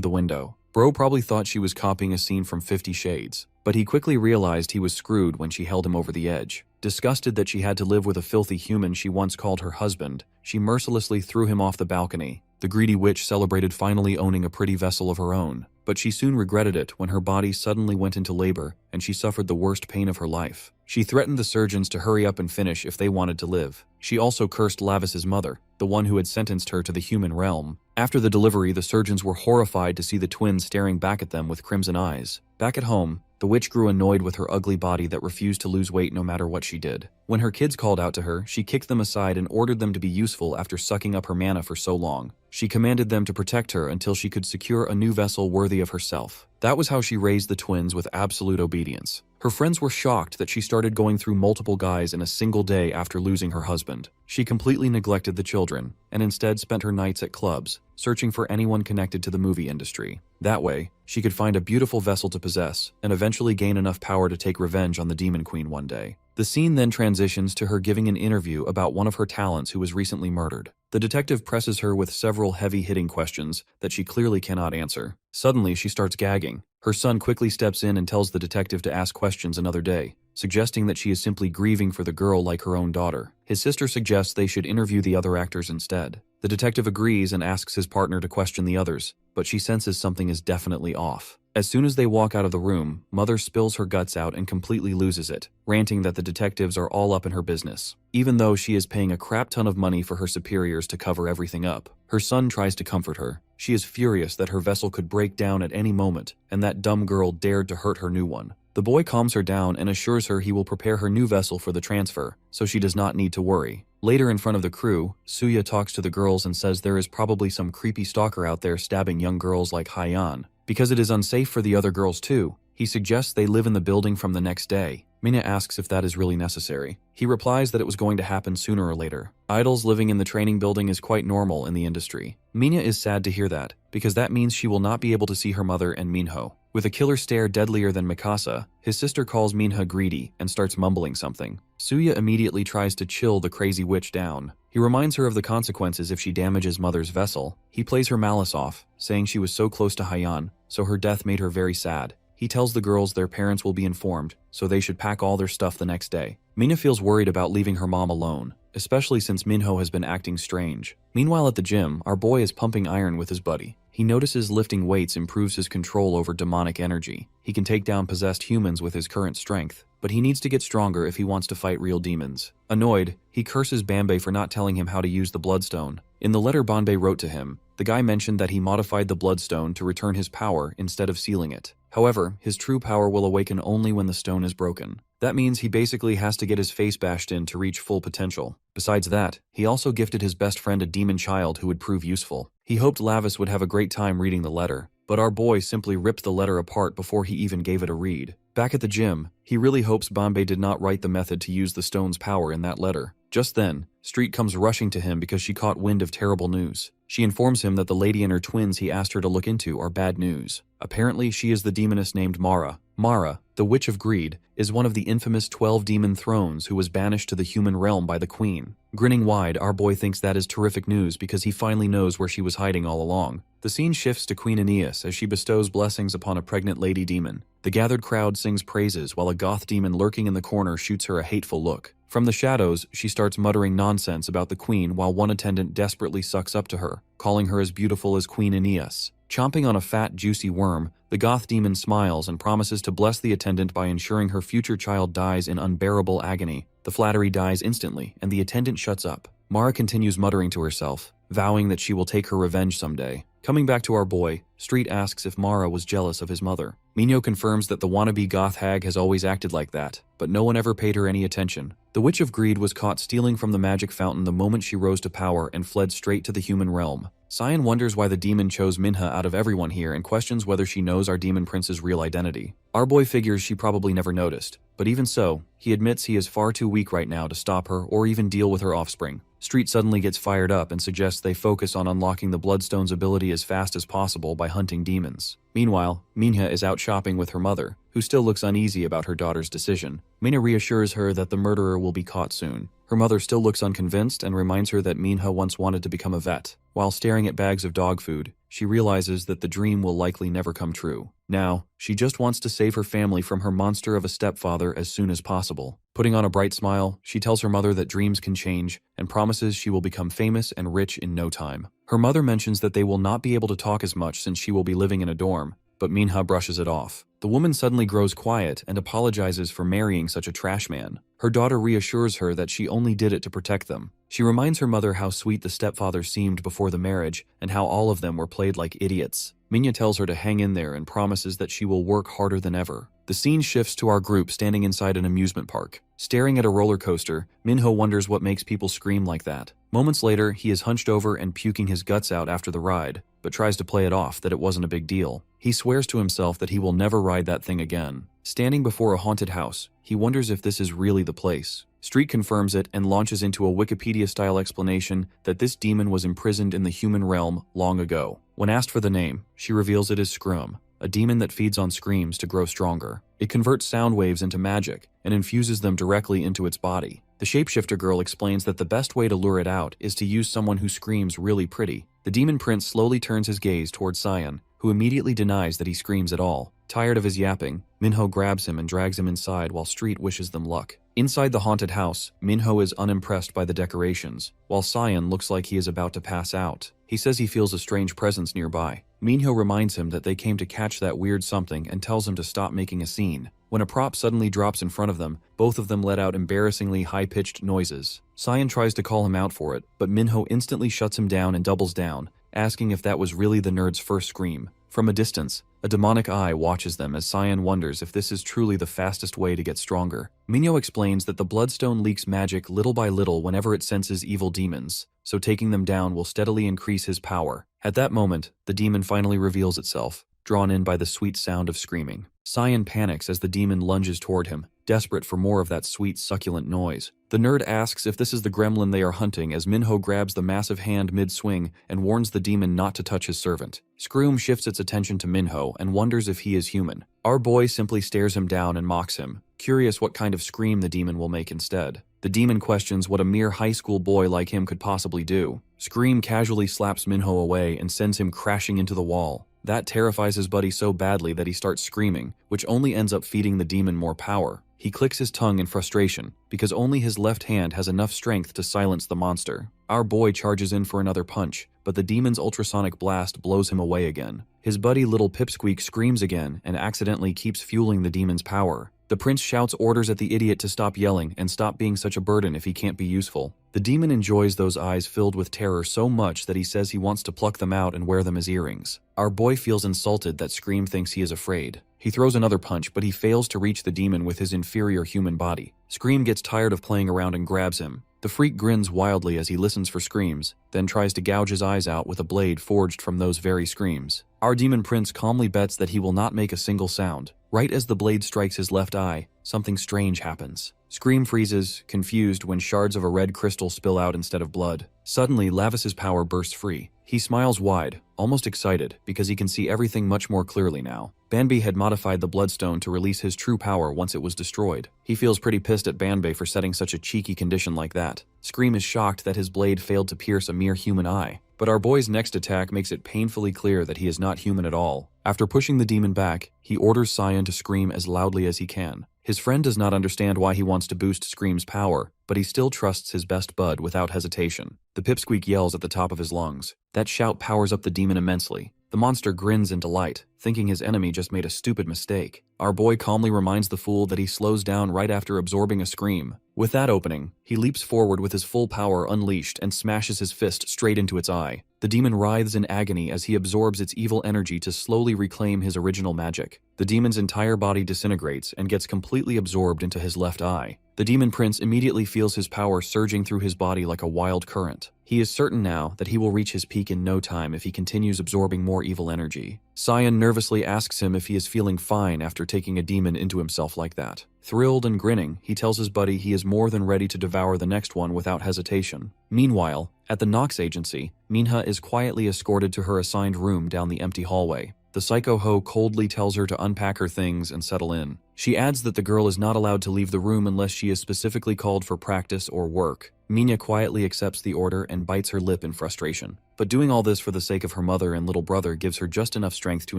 the window. Bro probably thought she was copying a scene from 50 Shades, but he quickly realized he was screwed when she held him over the edge. Disgusted that she had to live with a filthy human she once called her husband, she mercilessly threw him off the balcony. The greedy witch celebrated finally owning a pretty vessel of her own, but she soon regretted it when her body suddenly went into labor and she suffered the worst pain of her life. She threatened the surgeons to hurry up and finish if they wanted to live. She also cursed Lavis's mother, the one who had sentenced her to the human realm. After the delivery, the surgeons were horrified to see the twins staring back at them with crimson eyes. Back at home, the witch grew annoyed with her ugly body that refused to lose weight no matter what she did. When her kids called out to her, she kicked them aside and ordered them to be useful after sucking up her mana for so long. She commanded them to protect her until she could secure a new vessel worthy of herself. That was how she raised the twins with absolute obedience. Her friends were shocked that she started going through multiple guys in a single day after losing her husband. She completely neglected the children, and instead spent her nights at clubs, searching for anyone connected to the movie industry. That way, she could find a beautiful vessel to possess, and eventually gain enough power to take revenge on the Demon Queen one day. The scene then transitions to her giving an interview about one of her talents who was recently murdered. The detective presses her with several heavy-hitting questions that she clearly cannot answer. Suddenly, she starts gagging. Her son quickly steps in and tells the detective to ask questions another day, suggesting that she is simply grieving for the girl like her own daughter. His sister suggests they should interview the other actors instead. The detective agrees and asks his partner to question the others, but she senses something is definitely off. As soon as they walk out of the room, Mother spills her guts out and completely loses it, ranting that the detectives are all up in her business, even though she is paying a crap ton of money for her superiors to cover everything up. Her son tries to comfort her. She is furious that her vessel could break down at any moment, and that dumb girl dared to hurt her new one. The boy calms her down and assures her he will prepare her new vessel for the transfer, so she does not need to worry. Later in front of the crew, Suya talks to the girls and says there is probably some creepy stalker out there stabbing young girls like Hyan. Because it is unsafe for the other girls too, he suggests they live in the building from the next day. Mina asks if that is really necessary. He replies that it was going to happen sooner or later. Idols living in the training building is quite normal in the industry. Mina is sad to hear that, because that means she will not be able to see her mother and Minho. With a killer stare deadlier than Mikasa, his sister calls Minha greedy and starts mumbling something. Suya immediately tries to chill the crazy witch down. He reminds her of the consequences if she damages Mother's vessel. He plays her malice off, saying she was so close to Hyan, so her death made her very sad. He tells the girls their parents will be informed, so they should pack all their stuff the next day. Mina feels worried about leaving her mom alone, especially since Minho has been acting strange. Meanwhile at the gym, our boy is pumping iron with his buddy. He notices lifting weights improves his control over demonic energy. He can take down possessed humans with his current strength, but he needs to get stronger if he wants to fight real demons. Annoyed, he curses Banbei for not telling him how to use the Bloodstone. In the letter Banbei wrote to him, the guy mentioned that he modified the Bloodstone to return his power instead of sealing it. However, his true power will awaken only when the stone is broken. That means he basically has to get his face bashed in to reach full potential. Besides that, he also gifted his best friend a demon child who would prove useful. He hoped Lavis would have a great time reading the letter, but our boy simply ripped the letter apart before he even gave it a read. Back at the gym, he really hopes Banbei did not write the method to use the stone's power in that letter. Just then, Street comes rushing to him because she caught wind of terrible news. She informs him that the lady and her twins he asked her to look into are bad news. Apparently, she is the demoness named Mara. Mara, the Witch of Greed, is one of the infamous 12 demon thrones who was banished to the human realm by the queen. Grinning wide, our boy thinks that is terrific news because he finally knows where she was hiding all along. The scene shifts to Queen Aeneas as she bestows blessings upon a pregnant lady demon. The gathered crowd sings praises while a goth demon lurking in the corner shoots her a hateful look. From the shadows, she starts muttering nonsense about the queen while one attendant desperately sucks up to her, calling her as beautiful as Queen Aeneas. Chomping on a fat, juicy worm, the goth demon smiles and promises to bless the attendant by ensuring her future child dies in unbearable agony. The flattery dies instantly, and the attendant shuts up. Mara continues muttering to herself, vowing that she will take her revenge someday. Coming back to our boy, Street asks if Mara was jealous of his mother. Minho confirms that the wannabe goth hag has always acted like that, but no one ever paid her any attention. The Witch of Greed was caught stealing from the magic fountain the moment she rose to power and fled straight to the human realm. Cyan wonders why the demon chose Minha out of everyone here and questions whether she knows our demon prince's real identity. Our boy figures she probably never noticed, but even so, he admits he is far too weak right now to stop her or even deal with her offspring. Street suddenly gets fired up and suggests they focus on unlocking the Bloodstone's ability as fast as possible by hunting demons. Meanwhile, Minha is out shopping with her mother, who still looks uneasy about her daughter's decision. Minha reassures her that the murderer will be caught soon. Her mother still looks unconvinced and reminds her that Minha once wanted to become a vet. While staring at bags of dog food, she realizes that the dream will likely never come true. Now, she just wants to save her family from her monster of a stepfather as soon as possible. Putting on a bright smile, she tells her mother that dreams can change and promises she will become famous and rich in no time. Her mother mentions that they will not be able to talk as much since she will be living in a dorm, but Minha brushes it off. The woman suddenly grows quiet and apologizes for marrying such a trash man. Her daughter reassures her that she only did it to protect them. She reminds her mother how sweet the stepfather seemed before the marriage and how all of them were played like idiots. Minha tells her to hang in there and promises that she will work harder than ever. The scene shifts to our group standing inside an amusement park. Staring at a roller coaster, Minho wonders what makes people scream like that. Moments later, he is hunched over and puking his guts out after the ride, but tries to play it off that it wasn't a big deal. He swears to himself that he will never ride that thing again. Standing before a haunted house, he wonders if this is really the place. Street confirms it and launches into a Wikipedia-style explanation that this demon was imprisoned in the human realm long ago. When asked for the name, she reveals it is Scrum, a demon that feeds on screams to grow stronger. It converts sound waves into magic and infuses them directly into its body. The shapeshifter girl explains that the best way to lure it out is to use someone who screams really pretty. The demon prince slowly turns his gaze towards Cyan, who immediately denies that he screams at all. Tired of his yapping, Minho grabs him and drags him inside while Street wishes them luck. Inside the haunted house, Minho is unimpressed by the decorations, while Cyan looks like he is about to pass out. He says he feels a strange presence nearby. Minho reminds him that they came to catch that weird something and tells him to stop making a scene. When a prop suddenly drops in front of them, both of them let out embarrassingly high-pitched noises. Cyan tries to call him out for it, but Minho instantly shuts him down and doubles down, asking if that was really the nerd's first scream. From a distance, a demonic eye watches them as Cyan wonders if this is truly the fastest way to get stronger. Minho explains that the Bloodstone leaks magic little by little whenever it senses evil demons, so taking them down will steadily increase his power. At that moment, the demon finally reveals itself, drawn in by the sweet sound of screaming. Cyan panics as the demon lunges toward him, desperate for more of that sweet, succulent noise. The nerd asks if this is the gremlin they are hunting as Minho grabs the massive hand mid-swing and warns the demon not to touch his servant. Scroom shifts its attention to Minho and wonders if he is human. Our boy simply stares him down and mocks him, curious what kind of scream the demon will make instead. The demon questions what a mere high school boy like him could possibly do. Scream casually slaps Minho away and sends him crashing into the wall. That terrifies his buddy so badly that he starts screaming, which only ends up feeding the demon more power. He clicks his tongue in frustration, because only his left hand has enough strength to silence the monster. Our boy charges in for another punch, but the demon's ultrasonic blast blows him away again. His buddy Little Pipsqueak screams again and accidentally keeps fueling the demon's power. The prince shouts orders at the idiot to stop yelling and stop being such a burden if he can't be useful. The demon enjoys those eyes filled with terror so much that he says he wants to pluck them out and wear them as earrings. Our boy feels insulted that Scream thinks he is afraid. He throws another punch, but he fails to reach the demon with his inferior human body. Scream gets tired of playing around and grabs him. The freak grins wildly as he listens for screams, then tries to gouge his eyes out with a blade forged from those very screams. Our demon prince calmly bets that he will not make a single sound. Right as the blade strikes his left eye, something strange happens. Scream freezes, confused when shards of a red crystal spill out instead of blood. Suddenly, Lavis's power bursts free. He smiles wide, almost excited, because he can see everything much more clearly now. Banbei had modified the Bloodstone to release his true power once it was destroyed. He feels pretty pissed at Banbei for setting such a cheeky condition like that. Scream is shocked that his blade failed to pierce a mere human eye. But our boy's next attack makes it painfully clear that he is not human at all. After pushing the demon back, he orders Cyan to scream as loudly as he can. His friend does not understand why he wants to boost Scream's power, but he still trusts his best bud without hesitation. The pipsqueak yells at the top of his lungs. That shout powers up the demon immensely. The monster grins in delight, thinking his enemy just made a stupid mistake. Our boy calmly reminds the fool that he slows down right after absorbing a scream. With that opening, he leaps forward with his full power unleashed and smashes his fist straight into its eye. The demon writhes in agony as he absorbs its evil energy to slowly reclaim his original magic. The demon's entire body disintegrates and gets completely absorbed into his left eye. The demon prince immediately feels his power surging through his body like a wild current. He is certain now that he will reach his peak in no time if he continues absorbing more evil energy. Cyan nervously asks him if he is feeling fine after taking a demon into himself like that. Thrilled and grinning, he tells his buddy he is more than ready to devour the next one without hesitation. Meanwhile, at the Nox agency, Minha is quietly escorted to her assigned room down the empty hallway. The psycho hoe coldly tells her to unpack her things and settle in. She adds that the girl is not allowed to leave the room unless she is specifically called for practice or work. Minya quietly accepts the order and bites her lip in frustration. But doing all this for the sake of her mother and little brother gives her just enough strength to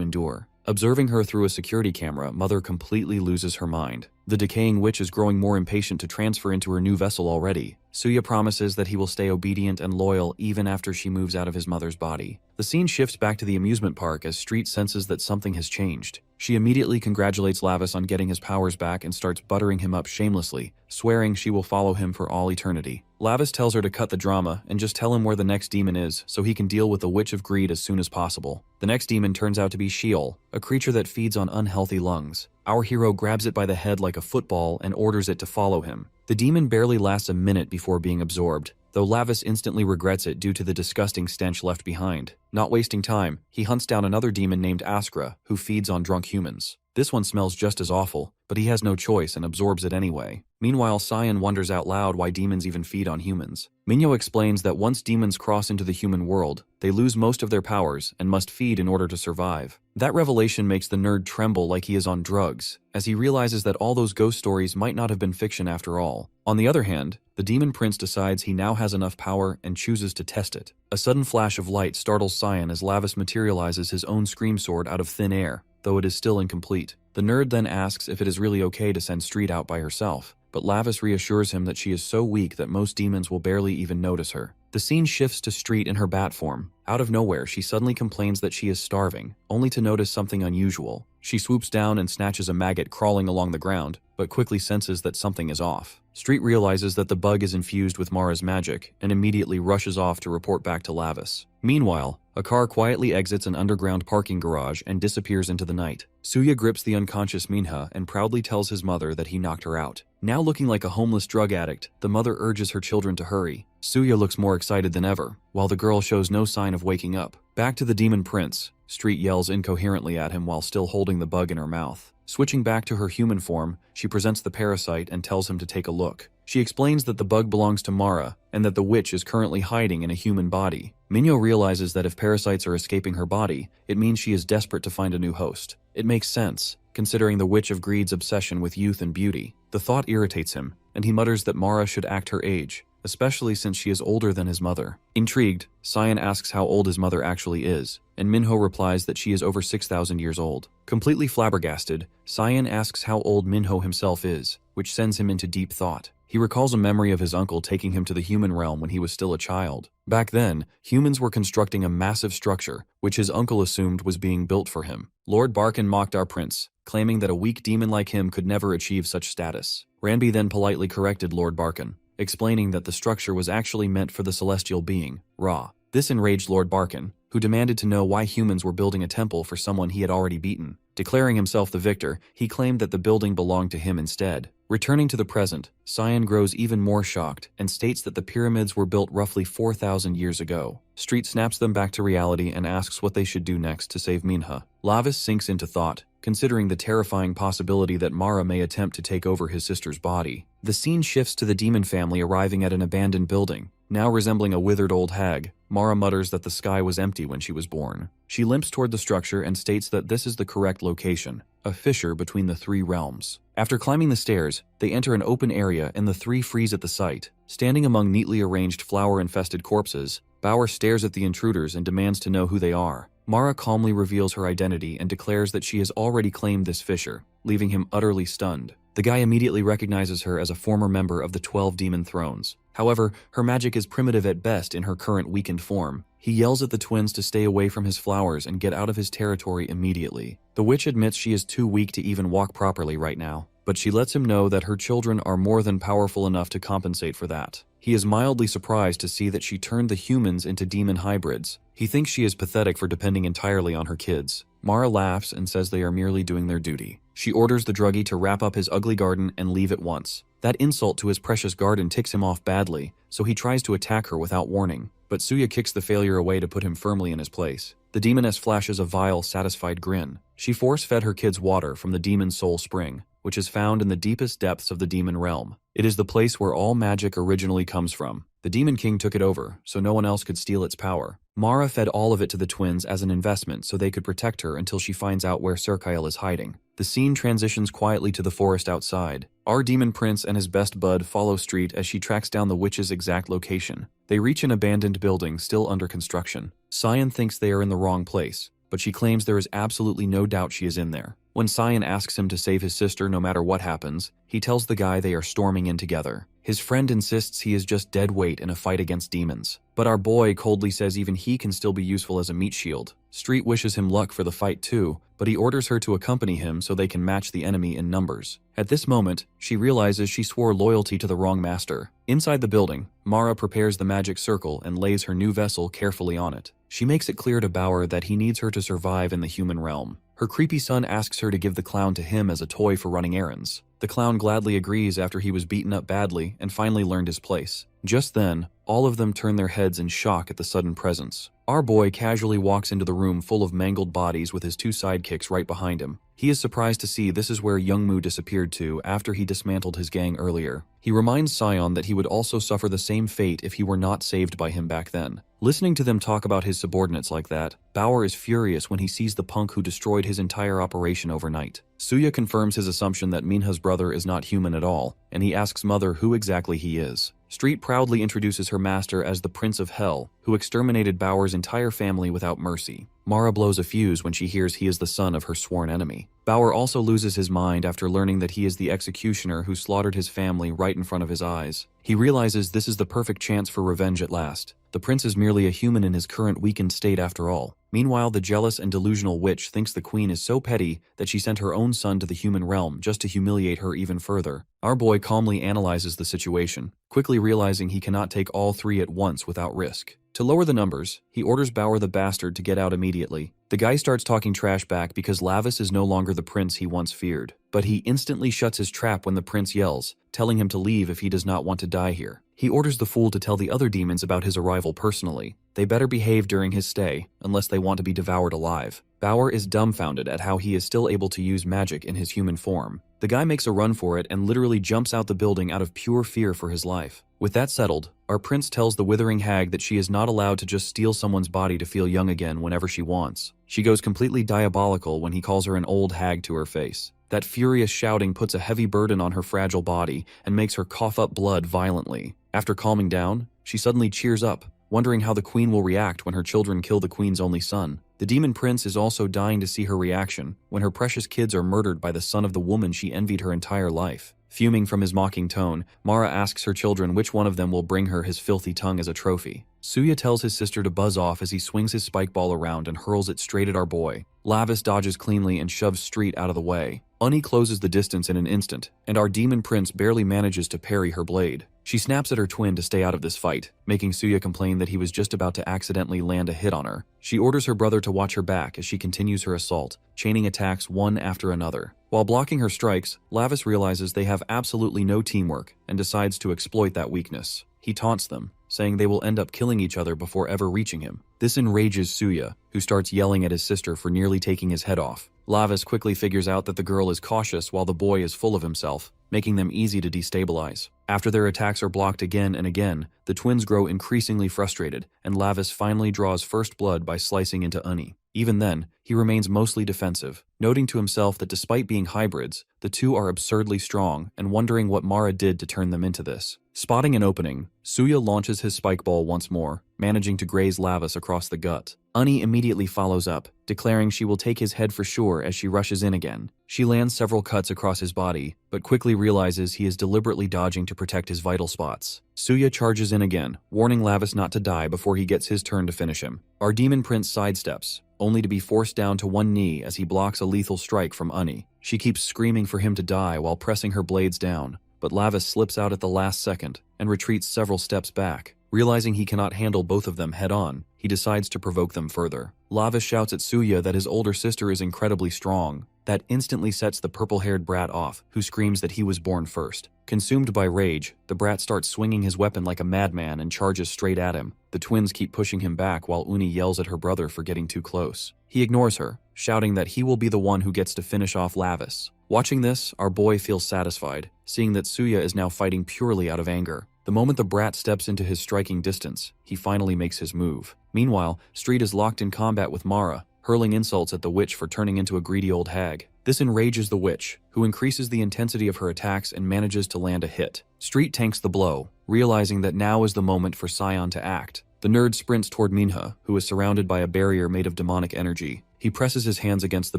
endure. Observing her through a security camera, Mother completely loses her mind. The decaying witch is growing more impatient to transfer into her new vessel already. Suya promises that he will stay obedient and loyal even after she moves out of his mother's body. The scene shifts back to the amusement park as Street senses that something has changed. She immediately congratulates Lavis on getting his powers back and starts buttering him up shamelessly, swearing she will follow him for all eternity. Lavis tells her to cut the drama and just tell him where the next demon is so he can deal with the Witch of Greed as soon as possible. The next demon turns out to be Sheol, a creature that feeds on unhealthy lungs. Our hero grabs it by the head like a football and orders it to follow him. The demon barely lasts a minute before being absorbed, though Lavis instantly regrets it due to the disgusting stench left behind. Not wasting time, he hunts down another demon named Asura, who feeds on drunk humans. This one smells just as awful, but he has no choice and absorbs it anyway. Meanwhile, Cyan wonders out loud why demons even feed on humans. Minho explains that once demons cross into the human world, they lose most of their powers and must feed in order to survive. That revelation makes the nerd tremble like he is on drugs, as he realizes that all those ghost stories might not have been fiction after all. On the other hand, the demon prince decides he now has enough power and chooses to test it. A sudden flash of light startles Cyan as Lavis materializes his own scream sword out of thin air, though it is still incomplete. The nerd then asks if it is really okay to send Street out by herself, but Lavis reassures him that she is so weak that most demons will barely even notice her. The scene shifts to Street in her bat form. Out of nowhere, she suddenly complains that she is starving, only to notice something unusual. She swoops down and snatches a maggot crawling along the ground, but quickly senses that something is off. Street realizes that the bug is infused with Mara's magic and immediately rushes off to report back to Lavis. Meanwhile, a car quietly exits an underground parking garage and disappears into the night. Suya grips the unconscious Minha and proudly tells his mother that he knocked her out. Now looking like a homeless drug addict, the mother urges her children to hurry. Suya looks more excited than ever, while the girl shows no sign of waking up. Back to the demon prince. Street yells incoherently at him while still holding the bug in her mouth. Switching back to her human form, she presents the parasite and tells him to take a look. She explains that the bug belongs to Mara, and that the witch is currently hiding in a human body. Minho realizes that if parasites are escaping her body, it means she is desperate to find a new host. It makes sense, considering the Witch of Greed's obsession with youth and beauty. The thought irritates him, and he mutters that Mara should act her age, especially since she is older than his mother. Intrigued, Cyan asks how old his mother actually is, and Minho replies that she is over 6,000 years old. Completely flabbergasted, Cyan asks how old Minho himself is, which sends him into deep thought. He recalls a memory of his uncle taking him to the human realm when he was still a child. Back then, humans were constructing a massive structure, which his uncle assumed was being built for him. Lord Barkin mocked our prince, claiming that a weak demon like him could never achieve such status. Ranby then politely corrected Lord Barkin, explaining that the structure was actually meant for the celestial being, Ra. This enraged Lord Barkin, who demanded to know why humans were building a temple for someone he had already beaten. Declaring himself the victor, he claimed that the building belonged to him instead. Returning to the present, Cyan grows even more shocked and states that the pyramids were built roughly 4,000 years ago. Street snaps them back to reality and asks what they should do next to save Minha. Lavis sinks into thought, considering the terrifying possibility that Mara may attempt to take over his sister's body. The scene shifts to the demon family arriving at an abandoned building. Now resembling a withered old hag, Mara mutters that the sky was empty when she was born. She limps toward the structure and states that this is the correct location, a fissure between the three realms. After climbing the stairs, they enter an open area and the three freeze at the sight. Standing among neatly arranged flower-infested corpses, Bauer stares at the intruders and demands to know who they are. Mara calmly reveals her identity and declares that she has already claimed this fissure, leaving him utterly stunned. The guy immediately recognizes her as a former member of the 12 Demon Thrones. However, her magic is primitive at best in her current weakened form. He yells at the twins to stay away from his flowers and get out of his territory immediately. The witch admits she is too weak to even walk properly right now, but she lets him know that her children are more than powerful enough to compensate for that. He is mildly surprised to see that she turned the humans into demon hybrids. He thinks she is pathetic for depending entirely on her kids. Mara laughs and says they are merely doing their duty. She orders the druggie to wrap up his ugly garden and leave at once. That insult to his precious garden ticks him off badly, so he tries to attack her without warning. But Suya kicks the failure away to put him firmly in his place. The demoness flashes a vile, satisfied grin. She force-fed her kids water from the demon soul spring, which is found in the deepest depths of the demon realm. It is the place where all magic originally comes from. The Demon King took it over, so no one else could steal its power. Mara fed all of it to the twins as an investment so they could protect her until she finds out where Serkyle is hiding. The scene transitions quietly to the forest outside. Our demon prince and his best bud follow Street as she tracks down the witch's exact location. They reach an abandoned building still under construction. Cyan thinks they are in the wrong place, but she claims there is absolutely no doubt she is in there. When Cyan asks him to save his sister no matter what happens, he tells the guy they are storming in together. His friend insists he is just dead weight in a fight against demons. But our boy coldly says even he can still be useful as a meat shield. Street wishes him luck for the fight too, but he orders her to accompany him so they can match the enemy in numbers. At this moment, she realizes she swore loyalty to the wrong master. Inside the building, Mara prepares the magic circle and lays her new vessel carefully on it. She makes it clear to Bauer that he needs her to survive in the human realm. Her creepy son asks her to give the clown to him as a toy for running errands. The clown gladly agrees after he was beaten up badly and finally learned his place. Just then, all of them turn their heads in shock at the sudden presence. Our boy casually walks into the room full of mangled bodies with his two sidekicks right behind him. He is surprised to see this is where Youngmu disappeared to after he dismantled his gang earlier. He reminds Sion that he would also suffer the same fate if he were not saved by him back then. Listening to them talk about his subordinates like that, Bauer is furious when he sees the punk who destroyed his entire operation overnight. Suya confirms his assumption that Minha's brother is not human at all, and he asks Mother who exactly he is. Street proudly introduces her master as the Prince of Hell, who exterminated Bauer's entire family without mercy. Mara blows a fuse when she hears he is the son of her sworn enemy. Bauer also loses his mind after learning that he is the executioner who slaughtered his family right in front of his eyes. He realizes this is the perfect chance for revenge at last. The prince is merely a human in his current weakened state after all. Meanwhile, the jealous and delusional witch thinks the queen is so petty that she sent her own son to the human realm just to humiliate her even further. Our boy calmly analyzes the situation, quickly realizing he cannot take all three at once without risk. To lower the numbers, he orders Bauer the bastard to get out immediately. The guy starts talking trash back because Lavis is no longer the prince he once feared. But he instantly shuts his trap when the prince yells, telling him to leave if he does not want to die here. He orders the fool to tell the other demons about his arrival personally. They better behave during his stay, unless they want to be devoured alive. Bauer is dumbfounded at how he is still able to use magic in his human form. The guy makes a run for it and literally jumps out the building out of pure fear for his life. With that settled, our prince tells the withering hag that she is not allowed to just steal someone's body to feel young again whenever she wants. She goes completely diabolical when he calls her an old hag to her face. That furious shouting puts a heavy burden on her fragile body and makes her cough up blood violently. After calming down, she suddenly cheers up, wondering how the queen will react when her children kill the queen's only son. The demon prince is also dying to see her reaction when her precious kids are murdered by the son of the woman she envied her entire life. Fuming from his mocking tone, Mara asks her children which one of them will bring her his filthy tongue as a trophy. Suya tells his sister to buzz off as he swings his spike ball around and hurls it straight at our boy. Lavis dodges cleanly and shoves Street out of the way. Uni closes the distance in an instant, and our demon prince barely manages to parry her blade. She snaps at her twin to stay out of this fight, making Suya complain that he was just about to accidentally land a hit on her. She orders her brother to watch her back as she continues her assault, chaining attacks one after another. While blocking her strikes, Lavis realizes they have absolutely no teamwork and decides to exploit that weakness. He taunts them, saying they will end up killing each other before ever reaching him. This enrages Suya, who starts yelling at his sister for nearly taking his head off. Lavis quickly figures out that the girl is cautious while the boy is full of himself, making them easy to destabilize. After their attacks are blocked again and again, the twins grow increasingly frustrated, and Lavis finally draws first blood by slicing into Uni. Even then, he remains mostly defensive, noting to himself that despite being hybrids, the two are absurdly strong and wondering what Mara did to turn them into this. Spotting an opening, Suya launches his spike ball once more, managing to graze Lavis across the gut. Uni immediately follows up, declaring she will take his head for sure as she rushes in again. She lands several cuts across his body, but quickly realizes he is deliberately dodging to protect his vital spots. Suya charges in again, warning Lavis not to die before he gets his turn to finish him. Our demon prince sidesteps, only to be forced down to one knee as he blocks a lethal strike from Uni. She keeps screaming for him to die while pressing her blades down, but Lavis slips out at the last second and retreats several steps back. Realizing he cannot handle both of them head-on, he decides to provoke them further. Lavis shouts at Suya that his older sister is incredibly strong. That instantly sets the purple-haired brat off, who screams that he was born first. Consumed by rage, the brat starts swinging his weapon like a madman and charges straight at him. The twins keep pushing him back while Uni yells at her brother for getting too close. He ignores her, shouting that he will be the one who gets to finish off Lavis. Watching this, our boy feels satisfied, seeing that Suya is now fighting purely out of anger. The moment the brat steps into his striking distance, he finally makes his move. Meanwhile, Street is locked in combat with Mara, hurling insults at the witch for turning into a greedy old hag. This enrages the witch, who increases the intensity of her attacks and manages to land a hit. Street tanks the blow, realizing that now is the moment for Sion to act. The nerd sprints toward Minha, who is surrounded by a barrier made of demonic energy. He presses his hands against the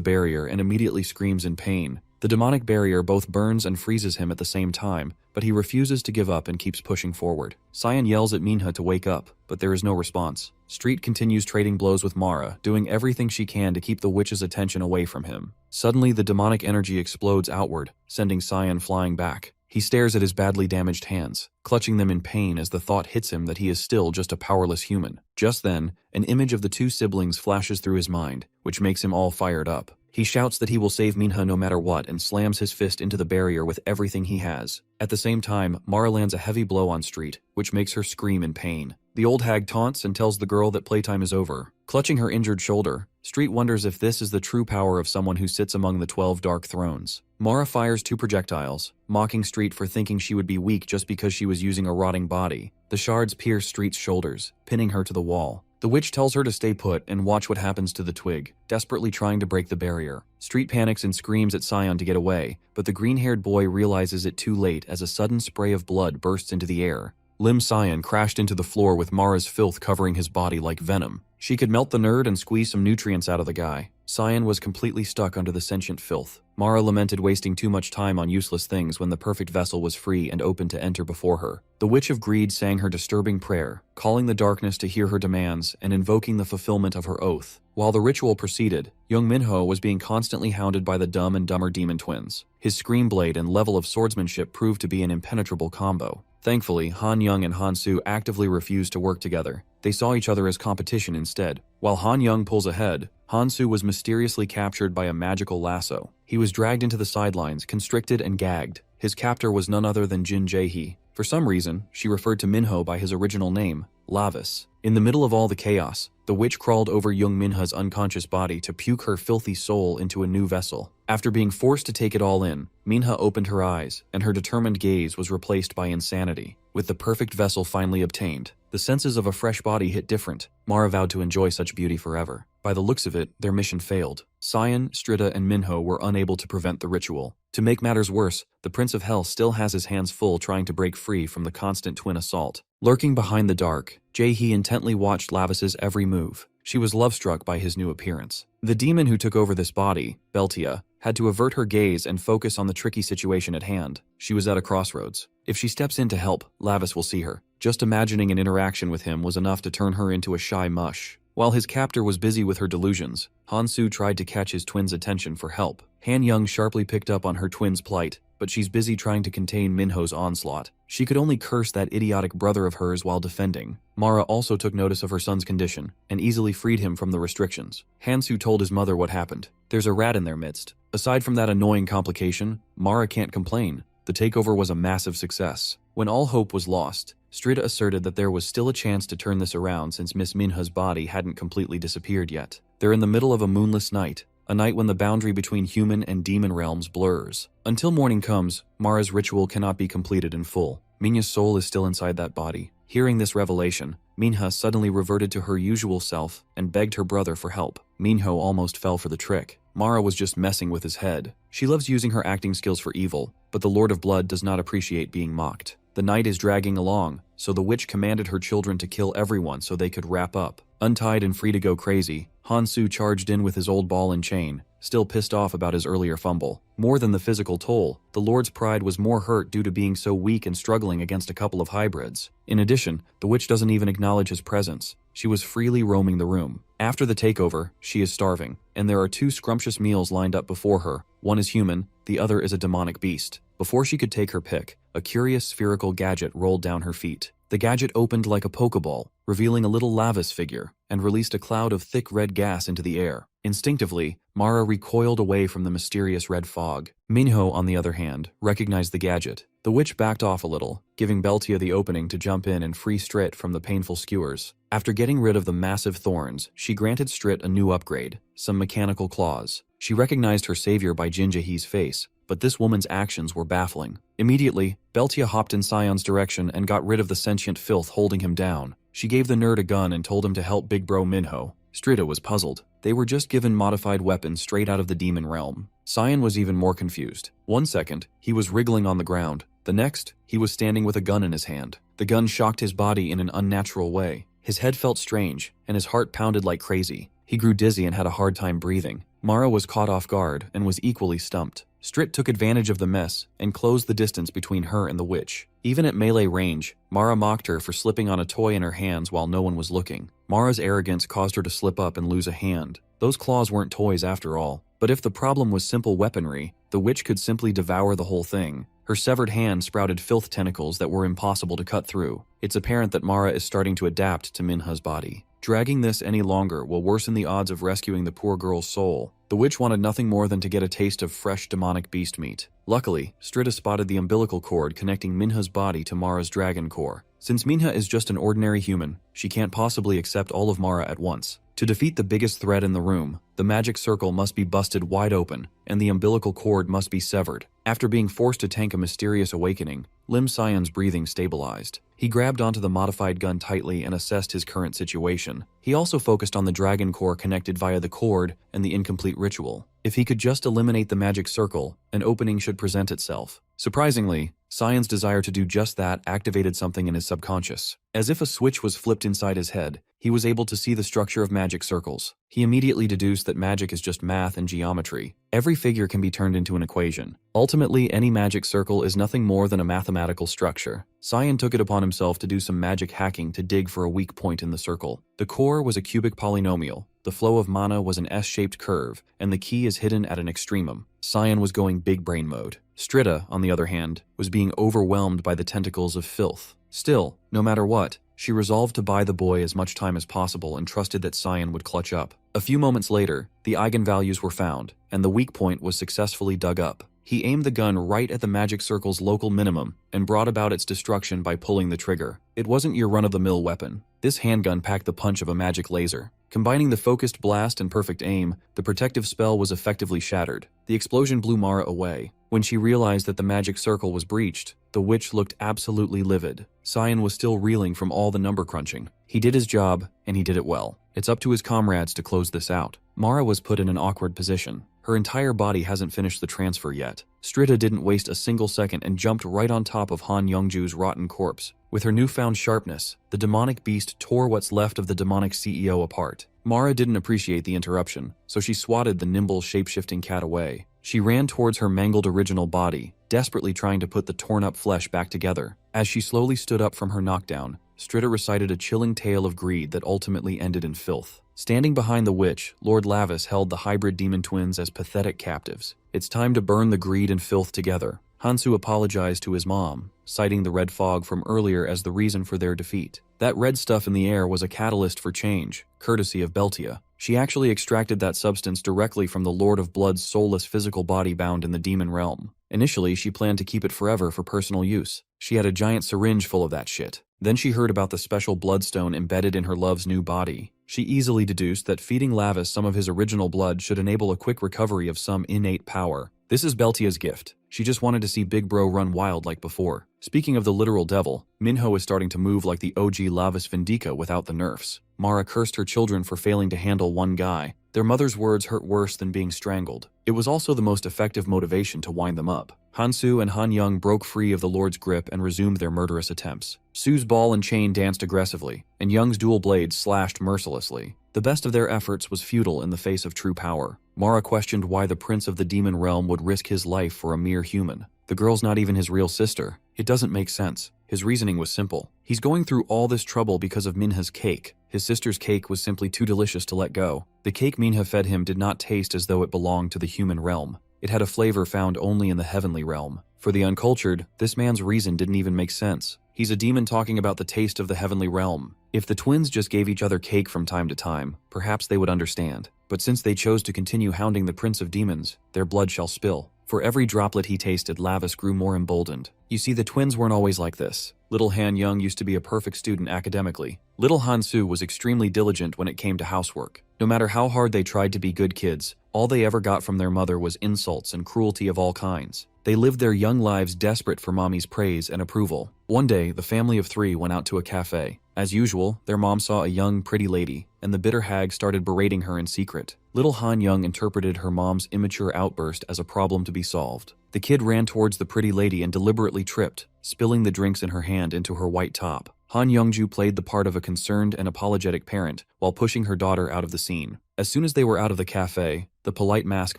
barrier and immediately screams in pain. The demonic barrier both burns and freezes him at the same time, but he refuses to give up and keeps pushing forward. Sion yells at Minha to wake up, but there is no response. Street continues trading blows with Mara, doing everything she can to keep the witch's attention away from him. Suddenly, the demonic energy explodes outward, sending Sion flying back. He stares at his badly damaged hands, clutching them in pain as the thought hits him that he is still just a powerless human. Just then, an image of the two siblings flashes through his mind, which makes him all fired up. He shouts that he will save Minha no matter what and slams his fist into the barrier with everything he has. At the same time, Mara lands a heavy blow on Street, which makes her scream in pain. The old hag taunts and tells the girl that playtime is over. Clutching her injured shoulder, Street wonders if this is the true power of someone who sits among the 12 dark thrones. Mara fires 2 projectiles, mocking Street for thinking she would be weak just because she was using a rotting body. The shards pierce Street's shoulders, pinning her to the wall. The witch tells her to stay put and watch what happens to the twig, desperately trying to break the barrier. Street panics and screams at Sion to get away, but the green-haired boy realizes it too late as a sudden spray of blood bursts into the air. Lim Sion crashed into the floor with Mara's filth covering his body like venom. She could melt the nerd and squeeze some nutrients out of the guy. Sion was completely stuck under the sentient filth. Mara lamented wasting too much time on useless things when the perfect vessel was free and open to enter before her. The Witch of Greed sang her disturbing prayer, calling the darkness to hear her demands and invoking the fulfillment of her oath. While the ritual proceeded, young Minho was being constantly hounded by the Dumb and Dumber demon twins. His scream blade and level of swordsmanship proved to be an impenetrable combo. Thankfully, Han Young and Han Su actively refused to work together. They saw each other as competition instead. While Han Young pulls ahead, Han Su was mysteriously captured by a magical lasso. He was dragged into the sidelines, constricted and gagged. His captor was none other than Jin Jae-hee. For some reason, she referred to Minho by his original name, Lavis. In the middle of all the chaos, the witch crawled over young Minha's unconscious body to puke her filthy soul into a new vessel. After being forced to take it all in, Minha opened her eyes, and her determined gaze was replaced by insanity. With the perfect vessel finally obtained, the senses of a fresh body hit different. Mara vowed to enjoy such beauty forever. By the looks of it, their mission failed. Sion, Strida, and Minho were unable to prevent the ritual. To make matters worse, the Prince of Hell still has his hands full trying to break free from the constant twin assault. Lurking behind the dark, Jae-hee intently watched Lavis's every move. She was love-struck by his new appearance. The demon who took over this body, Beltia, had to avert her gaze and focus on the tricky situation at hand. She was at a crossroads. If she steps in to help, Lavis will see her. Just imagining an interaction with him was enough to turn her into a shy mush. While his captor was busy with her delusions, Han Su tried to catch his twin's attention for help. Han Young sharply picked up on her twin's plight, but she's busy trying to contain Minho's onslaught. She could only curse that idiotic brother of hers while defending. Mara also took notice of her son's condition, and easily freed him from the restrictions. Hansu told his mother what happened. There's a rat in their midst. Aside from that annoying complication, Mara can't complain. The takeover was a massive success. When all hope was lost, Strida asserted that there was still a chance to turn this around since Miss Minha's body hadn't completely disappeared yet. They're in the middle of a moonless night. a night when the boundary between human and demon realms blurs. Until morning comes, Mara's ritual cannot be completed in full. Minha's soul is still inside that body. Hearing this revelation, Minha suddenly reverted to her usual self and begged her brother for help. Minho almost fell for the trick. Mara was just messing with his head. She loves using her acting skills for evil, but the Lord of Blood does not appreciate being mocked. The night is dragging along, so the witch commanded her children to kill everyone so they could wrap up. Untied and free to go crazy, Hansu charged in with his old ball and chain, still pissed off about his earlier fumble. More than the physical toll, the Lord's pride was more hurt due to being so weak and struggling against a couple of hybrids. In addition, the witch doesn't even acknowledge his presence. She was freely roaming the room. After the takeover, she is starving, and there are two scrumptious meals lined up before her. One is human, the other is a demonic beast. Before she could take her pick, a curious spherical gadget rolled down her feet. The gadget opened like a Pokeball, revealing a little Lavis figure, and released a cloud of thick red gas into the air. Instinctively, Mara recoiled away from the mysterious red fog. Minho, on the other hand, recognized the gadget. The witch backed off a little, giving Beltia the opening to jump in and free Strit from the painful skewers. After getting rid of the massive thorns, she granted Strit a new upgrade, some mechanical claws. She recognized her savior by Jinjahee's face, but this woman's actions were baffling. Immediately, Beltia hopped in Sion's direction and got rid of the sentient filth holding him down. She gave the nerd a gun and told him to help Big Bro Minho. Strita was puzzled. They were just given modified weapons straight out of the demon realm. Sion was even more confused. One second, he was wriggling on the ground. The next, he was standing with a gun in his hand. The gun shocked his body in an unnatural way. His head felt strange, and his heart pounded like crazy. He grew dizzy and had a hard time breathing. Mara was caught off guard and was equally stumped. Strit took advantage of the mess and closed the distance between her and the witch. Even at melee range, Mara mocked her for slipping on a toy in her hands while no one was looking. Mara's arrogance caused her to slip up and lose a hand. Those claws weren't toys after all. But if the problem was simple weaponry, the witch could simply devour the whole thing. Her severed hand sprouted filth tentacles that were impossible to cut through. It's apparent that Mara is starting to adapt to Minha's body. Dragging this any longer will worsen the odds of rescuing the poor girl's soul. The witch wanted nothing more than to get a taste of fresh demonic beast meat. Luckily, Strita spotted the umbilical cord connecting Minha's body to Mara's dragon core. Since Minha is just an ordinary human, she can't possibly accept all of Mara at once. To defeat the biggest threat in the room, the magic circle must be busted wide open, and the umbilical cord must be severed. After being forced to tank a mysterious awakening, Lim Sion's breathing stabilized. He grabbed onto the modified gun tightly and assessed his current situation. He also focused on the dragon core connected via the cord and the incomplete ritual. If he could just eliminate the magic circle, an opening should present itself. Surprisingly, Sion's desire to do just that activated something in his subconscious. As if a switch was flipped inside his head, he was able to see the structure of magic circles. He immediately deduced that magic is just math and geometry. Every figure can be turned into an equation. Ultimately, any magic circle is nothing more than a mathematical structure. Sion took it upon himself to do some magic hacking to dig for a weak point in the circle. The core was a cubic polynomial, the flow of mana was an S-shaped curve, and the key is hidden at an extremum. Sion was going big brain mode. Strita, on the other hand, was being overwhelmed by the tentacles of filth. Still, no matter what, she resolved to buy the boy as much time as possible and trusted that Sion would clutch up. A few moments later, the eigenvalues were found, and the weak point was successfully dug up. He aimed the gun right at the magic circle's local minimum and brought about its destruction by pulling the trigger. It wasn't your run-of-the-mill weapon. This handgun packed the punch of a magic laser. Combining the focused blast and perfect aim, the protective spell was effectively shattered. The explosion blew Mara away. When she realized that the magic circle was breached, the witch looked absolutely livid. Sion was still reeling from all the number crunching. He did his job, and he did it well. It's up to his comrades to close this out. Mara was put in an awkward position. Her entire body hasn't finished the transfer yet. Strita didn't waste a single second and jumped right on top of Han Youngju's rotten corpse. With her newfound sharpness, the demonic beast tore what's left of the demonic CEO apart. Mara didn't appreciate the interruption, so she swatted the nimble, shape-shifting cat away. She ran towards her mangled original body, desperately trying to put the torn-up flesh back together. As she slowly stood up from her knockdown, Strita recited a chilling tale of greed that ultimately ended in filth. Standing behind the witch, Lord Lavis held the hybrid demon twins as pathetic captives. It's time to burn the greed and filth together. Hansu apologized to his mom, citing the red fog from earlier as the reason for their defeat. That red stuff in the air was a catalyst for change, courtesy of Beltia. She actually extracted that substance directly from the Lord of Blood's soulless physical body bound in the demon realm. Initially, she planned to keep it forever for personal use. She had a giant syringe full of that shit. Then she heard about the special bloodstone embedded in her love's new body. She easily deduced that feeding Lavis some of his original blood should enable a quick recovery of some innate power. This is Beltia's gift. She just wanted to see Big Bro run wild like before. Speaking of the literal devil, Minho is starting to move like the OG Lavis Vindica without the nerfs. Mara cursed her children for failing to handle one guy. Their mother's words hurt worse than being strangled. It was also the most effective motivation to wind them up. Hansu and Han Young broke free of the Lord's grip and resumed their murderous attempts. Su's ball and chain danced aggressively, and Young's dual blades slashed mercilessly. The best of their efforts was futile in the face of true power. Mara questioned why the prince of the demon realm would risk his life for a mere human. The girl's not even his real sister. It doesn't make sense. His reasoning was simple. He's going through all this trouble because of Minha's cake. His sister's cake was simply too delicious to let go. The cake Minha fed him did not taste as though it belonged to the human realm. It had a flavor found only in the heavenly realm. For the uncultured, this man's reason didn't even make sense. He's a demon talking about the taste of the heavenly realm. If the twins just gave each other cake from time to time, perhaps they would understand. But since they chose to continue hounding the prince of demons, their blood shall spill. For every droplet he tasted, Lavis grew more emboldened. You see, the twins weren't always like this. Little Han Young used to be a perfect student academically. Little Han Su was extremely diligent when it came to housework. No matter how hard they tried to be good kids, all they ever got from their mother was insults and cruelty of all kinds. They lived their young lives desperate for mommy's praise and approval. One day, the family of three went out to a cafe. As usual, their mom saw a young, pretty lady, and the bitter hag started berating her in secret. Little Han Young interpreted her mom's immature outburst as a problem to be solved. The kid ran towards the pretty lady and deliberately tripped, spilling the drinks in her hand into her white top. Han Youngju played the part of a concerned and apologetic parent while pushing her daughter out of the scene. As soon as they were out of the cafe, the polite mask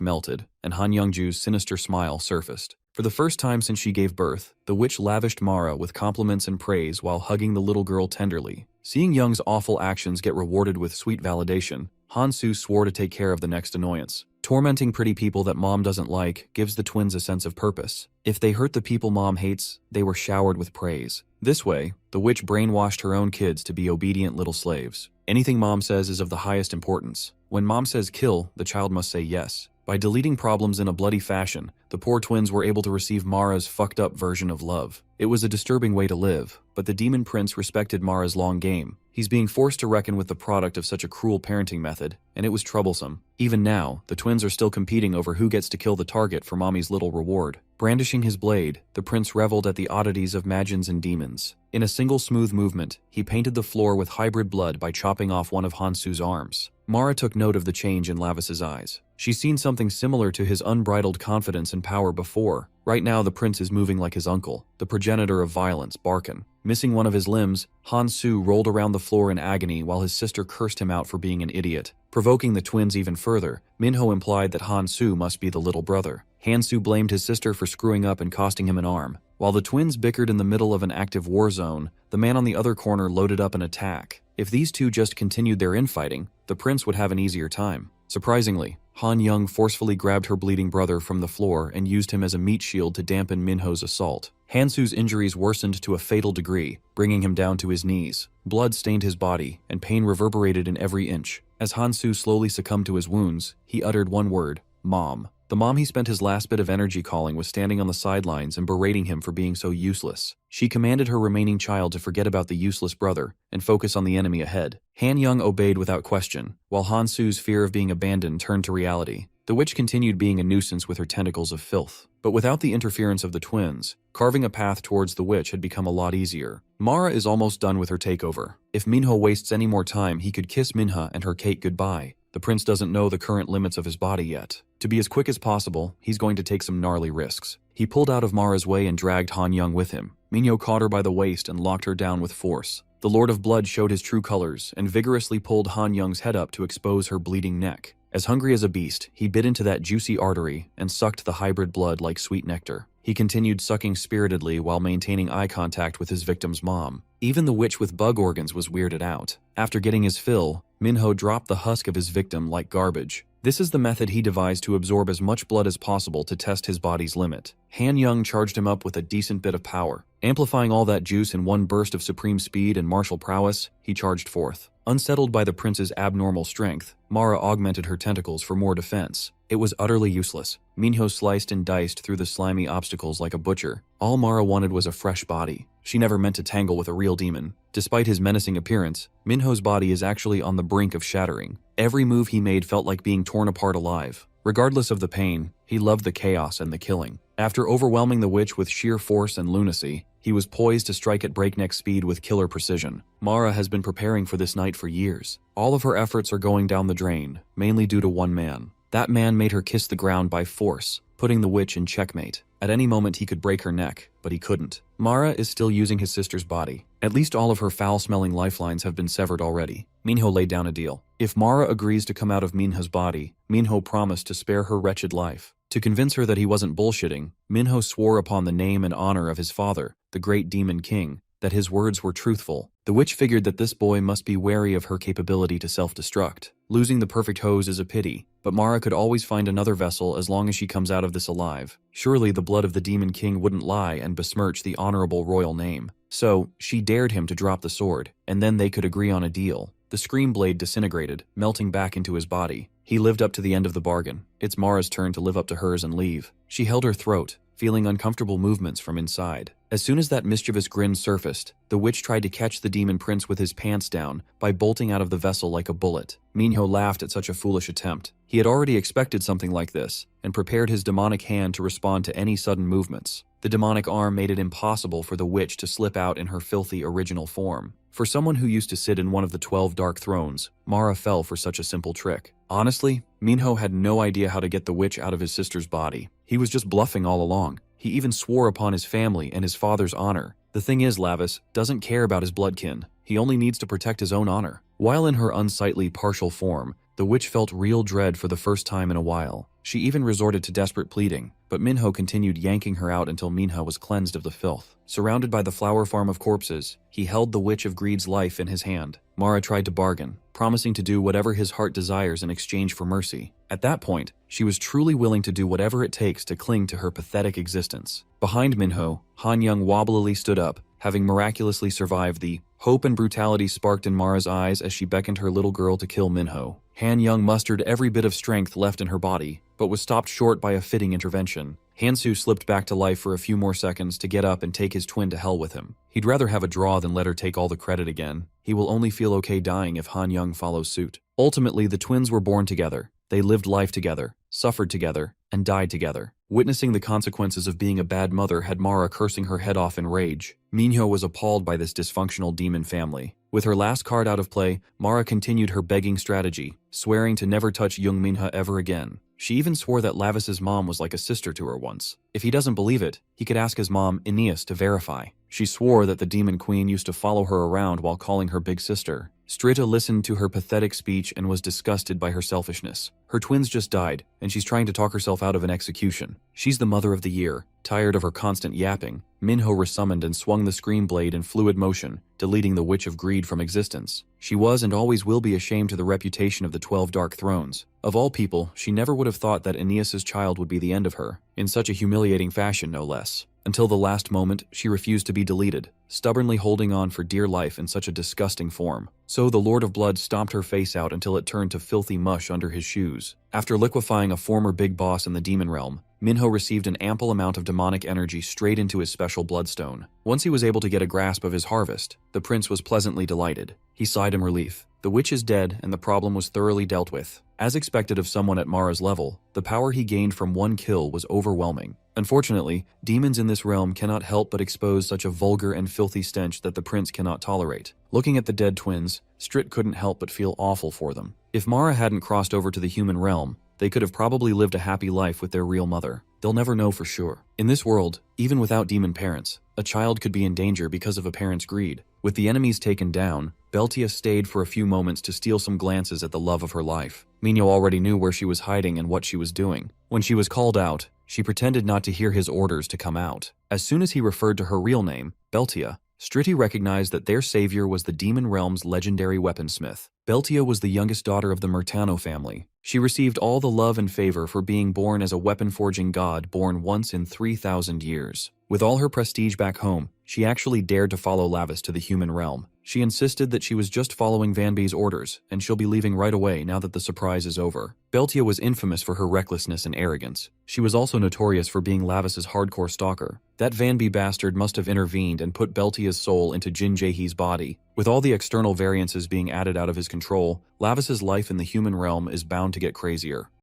melted, and Han Youngju's sinister smile surfaced. For the first time since she gave birth, the witch lavished Mara with compliments and praise while hugging the little girl tenderly. Seeing Young's awful actions get rewarded with sweet validation, Han Su swore to take care of the next annoyance. Tormenting pretty people that mom doesn't like gives the twins a sense of purpose. If they hurt the people mom hates, they were showered with praise. This way, the witch brainwashed her own kids to be obedient little slaves. Anything mom says is of the highest importance. When mom says kill, the child must say yes. By deleting problems in a bloody fashion, the poor twins were able to receive Mara's fucked up version of love. It was a disturbing way to live, but the demon prince respected Mara's long game. He's being forced to reckon with the product of such a cruel parenting method, and it was troublesome. Even now, the twins are still competing over who gets to kill the target for mommy's little reward. Brandishing his blade, the prince reveled at the oddities of magians and demons. In a single smooth movement, he painted the floor with hybrid blood by chopping off one of Hansu's arms. Mara took note of the change in Lavis's eyes. She's seen something similar to his unbridled confidence and power before. Right now, the prince is moving like his uncle, the progenitor of violence, Barkin. Missing one of his limbs, Han Su rolled around the floor in agony while his sister cursed him out for being an idiot. Provoking the twins even further, Minho implied that Han Su must be the little brother. Han Su blamed his sister for screwing up and costing him an arm. While the twins bickered in the middle of an active war zone, the man on the other corner loaded up an attack. If these two just continued their infighting, the prince would have an easier time. Surprisingly, Han Young forcefully grabbed her bleeding brother from the floor and used him as a meat shield to dampen Minho's assault. Hansu's injuries worsened to a fatal degree, bringing him down to his knees. Blood stained his body, and pain reverberated in every inch. As Hansu slowly succumbed to his wounds, he uttered one word: Mom. The mom he spent his last bit of energy calling was standing on the sidelines and berating him for being so useless. She commanded her remaining child to forget about the useless brother and focus on the enemy ahead. Han Young obeyed without question, while Han Su's fear of being abandoned turned to reality. The witch continued being a nuisance with her tentacles of filth. But without the interference of the twins, carving a path towards the witch had become a lot easier. Mara is almost done with her takeover. If Minho wastes any more time, he could kiss Minha and her cake goodbye. The prince doesn't know the current limits of his body yet. To be as quick as possible, he's going to take some gnarly risks. He pulled out of Mara's way and dragged Han Young with him. Minho caught her by the waist and locked her down with force. The Lord of Blood showed his true colors and vigorously pulled Han Young's head up to expose her bleeding neck. As hungry as a beast, he bit into that juicy artery and sucked the hybrid blood like sweet nectar. He continued sucking spiritedly while maintaining eye contact with his victim's mom. Even the witch with bug organs was weirded out. After getting his fill, Minho dropped the husk of his victim like garbage. This is the method he devised to absorb as much blood as possible to test his body's limit. Han Young charged him up with a decent bit of power. Amplifying all that juice in one burst of supreme speed and martial prowess, he charged forth. Unsettled by the prince's abnormal strength, Mara augmented her tentacles for more defense. It was utterly useless. Minho sliced and diced through the slimy obstacles like a butcher. All Mara wanted was a fresh body. She never meant to tangle with a real demon. Despite his menacing appearance, Minho's body is actually on the brink of shattering. Every move he made felt like being torn apart alive. Regardless of the pain, he loved the chaos and the killing. After overwhelming the witch with sheer force and lunacy, he was poised to strike at breakneck speed with killer precision. Mara has been preparing for this night for years. All of her efforts are going down the drain, mainly due to one man. That man made her kiss the ground by force, putting the witch in checkmate. At any moment he could break her neck, but he couldn't. Mara is still using his sister's body. At least all of her foul-smelling lifelines have been severed already. Minho laid down a deal. If Mara agrees to come out of Minho's body, Minho promised to spare her wretched life. To convince her that he wasn't bullshitting, Minho swore upon the name and honor of his father, the great demon king, that his words were truthful. The witch figured that this boy must be wary of her capability to self-destruct. Losing the perfect hose is a pity, but Mara could always find another vessel as long as she comes out of this alive. Surely the blood of the demon king wouldn't lie and besmirch the honorable royal name. So, she dared him to drop the sword, and then they could agree on a deal. The scream blade disintegrated, melting back into his body. He lived up to the end of the bargain. It's Mara's turn to live up to hers and leave. She held her throat, feeling uncomfortable movements from inside. As soon as that mischievous grin surfaced, the witch tried to catch the demon prince with his pants down by bolting out of the vessel like a bullet. Minho laughed at such a foolish attempt. He had already expected something like this, and prepared his demonic hand to respond to any sudden movements. The demonic arm made it impossible for the witch to slip out in her filthy original form. For someone who used to sit in one of the 12 dark thrones, Mara fell for such a simple trick. Honestly, Minho had no idea how to get the witch out of his sister's body. He was just bluffing all along. He even swore upon his family and his father's honor. The thing is, Lavis doesn't care about his bloodkin. He only needs to protect his own honor. While in her unsightly partial form, the witch felt real dread for the first time in a while. She even resorted to desperate pleading, but Minho continued yanking her out until Minho was cleansed of the filth. Surrounded by the flower farm of corpses, he held the Witch of Greed's life in his hand. Mara tried to bargain, promising to do whatever his heart desires in exchange for mercy. At that point, she was truly willing to do whatever it takes to cling to her pathetic existence. Behind Minho, Han Young wobblily stood up, having miraculously survived. The hope and brutality sparked in Mara's eyes as she beckoned her little girl to kill Minho. Han Young mustered every bit of strength left in her body, but was stopped short by a fitting intervention. Hansu slipped back to life for a few more seconds to get up and take his twin to hell with him. He'd rather have a draw than let her take all the credit again. He will only feel okay dying if Han Young follows suit. Ultimately, the twins were born together. They lived life together, suffered together, and died together. Witnessing the consequences of being a bad mother had Mara cursing her head off in rage. Minho was appalled by this dysfunctional demon family. With her last card out of play, Mara continued her begging strategy, swearing to never touch young Minha ever again. She even swore that Lavis's mom was like a sister to her once. If he doesn't believe it, he could ask his mom, Aeneas, to verify. She swore that the demon queen used to follow her around while calling her big sister. Strita listened to her pathetic speech and was disgusted by her selfishness. Her twins just died, and she's trying to talk herself out of an execution. She's the mother of the year. Tired of her constant yapping, Minho resummoned and swung the screen blade in fluid motion, deleting the Witch of Greed from existence. She was and always will be ashamed to the reputation of the 12 Dark Thrones. Of all people, she never would have thought that Aeneas's child would be the end of her, in such a humiliating fashion no less. Until the last moment, she refused to be deleted, stubbornly holding on for dear life in such a disgusting form. So the Lord of Blood stomped her face out until it turned to filthy mush under his shoes. After liquefying a former big boss in the demon realm, Minho received an ample amount of demonic energy straight into his special bloodstone. Once he was able to get a grasp of his harvest, the prince was pleasantly delighted. He sighed in relief. The witch is dead and the problem was thoroughly dealt with. As expected of someone at Mara's level, the power he gained from one kill was overwhelming. Unfortunately, demons in this realm cannot help but expose such a vulgar and filthy stench that the prince cannot tolerate. Looking at the dead twins, Strit couldn't help but feel awful for them. If Mara hadn't crossed over to the human realm, they could have probably lived a happy life with their real mother. They'll never know for sure. In this world, even without demon parents, a child could be in danger because of a parent's greed. With the enemies taken down, Beltia stayed for a few moments to steal some glances at the love of her life. Minho already knew where she was hiding and what she was doing. When she was called out, she pretended not to hear his orders to come out. As soon as he referred to her real name, Beltia, Stritti recognized that their savior was the demon realm's legendary weaponsmith. Beltia was the youngest daughter of the Murtano family. She received all the love and favor for being born as a weapon-forging god born once in 3,000 years. With all her prestige back home, she actually dared to follow Lavis to the human realm. She insisted that she was just following Vanby's orders, and she'll be leaving right away now that the surprise is over. Beltia was infamous for her recklessness and arrogance. She was also notorious for being Lavis's hardcore stalker. That Vanby bastard must have intervened and put Beltia's soul into Jin Jaehee's body. With all the external variances being added out of his control, Lavis's life in the human realm is bound to get crazier.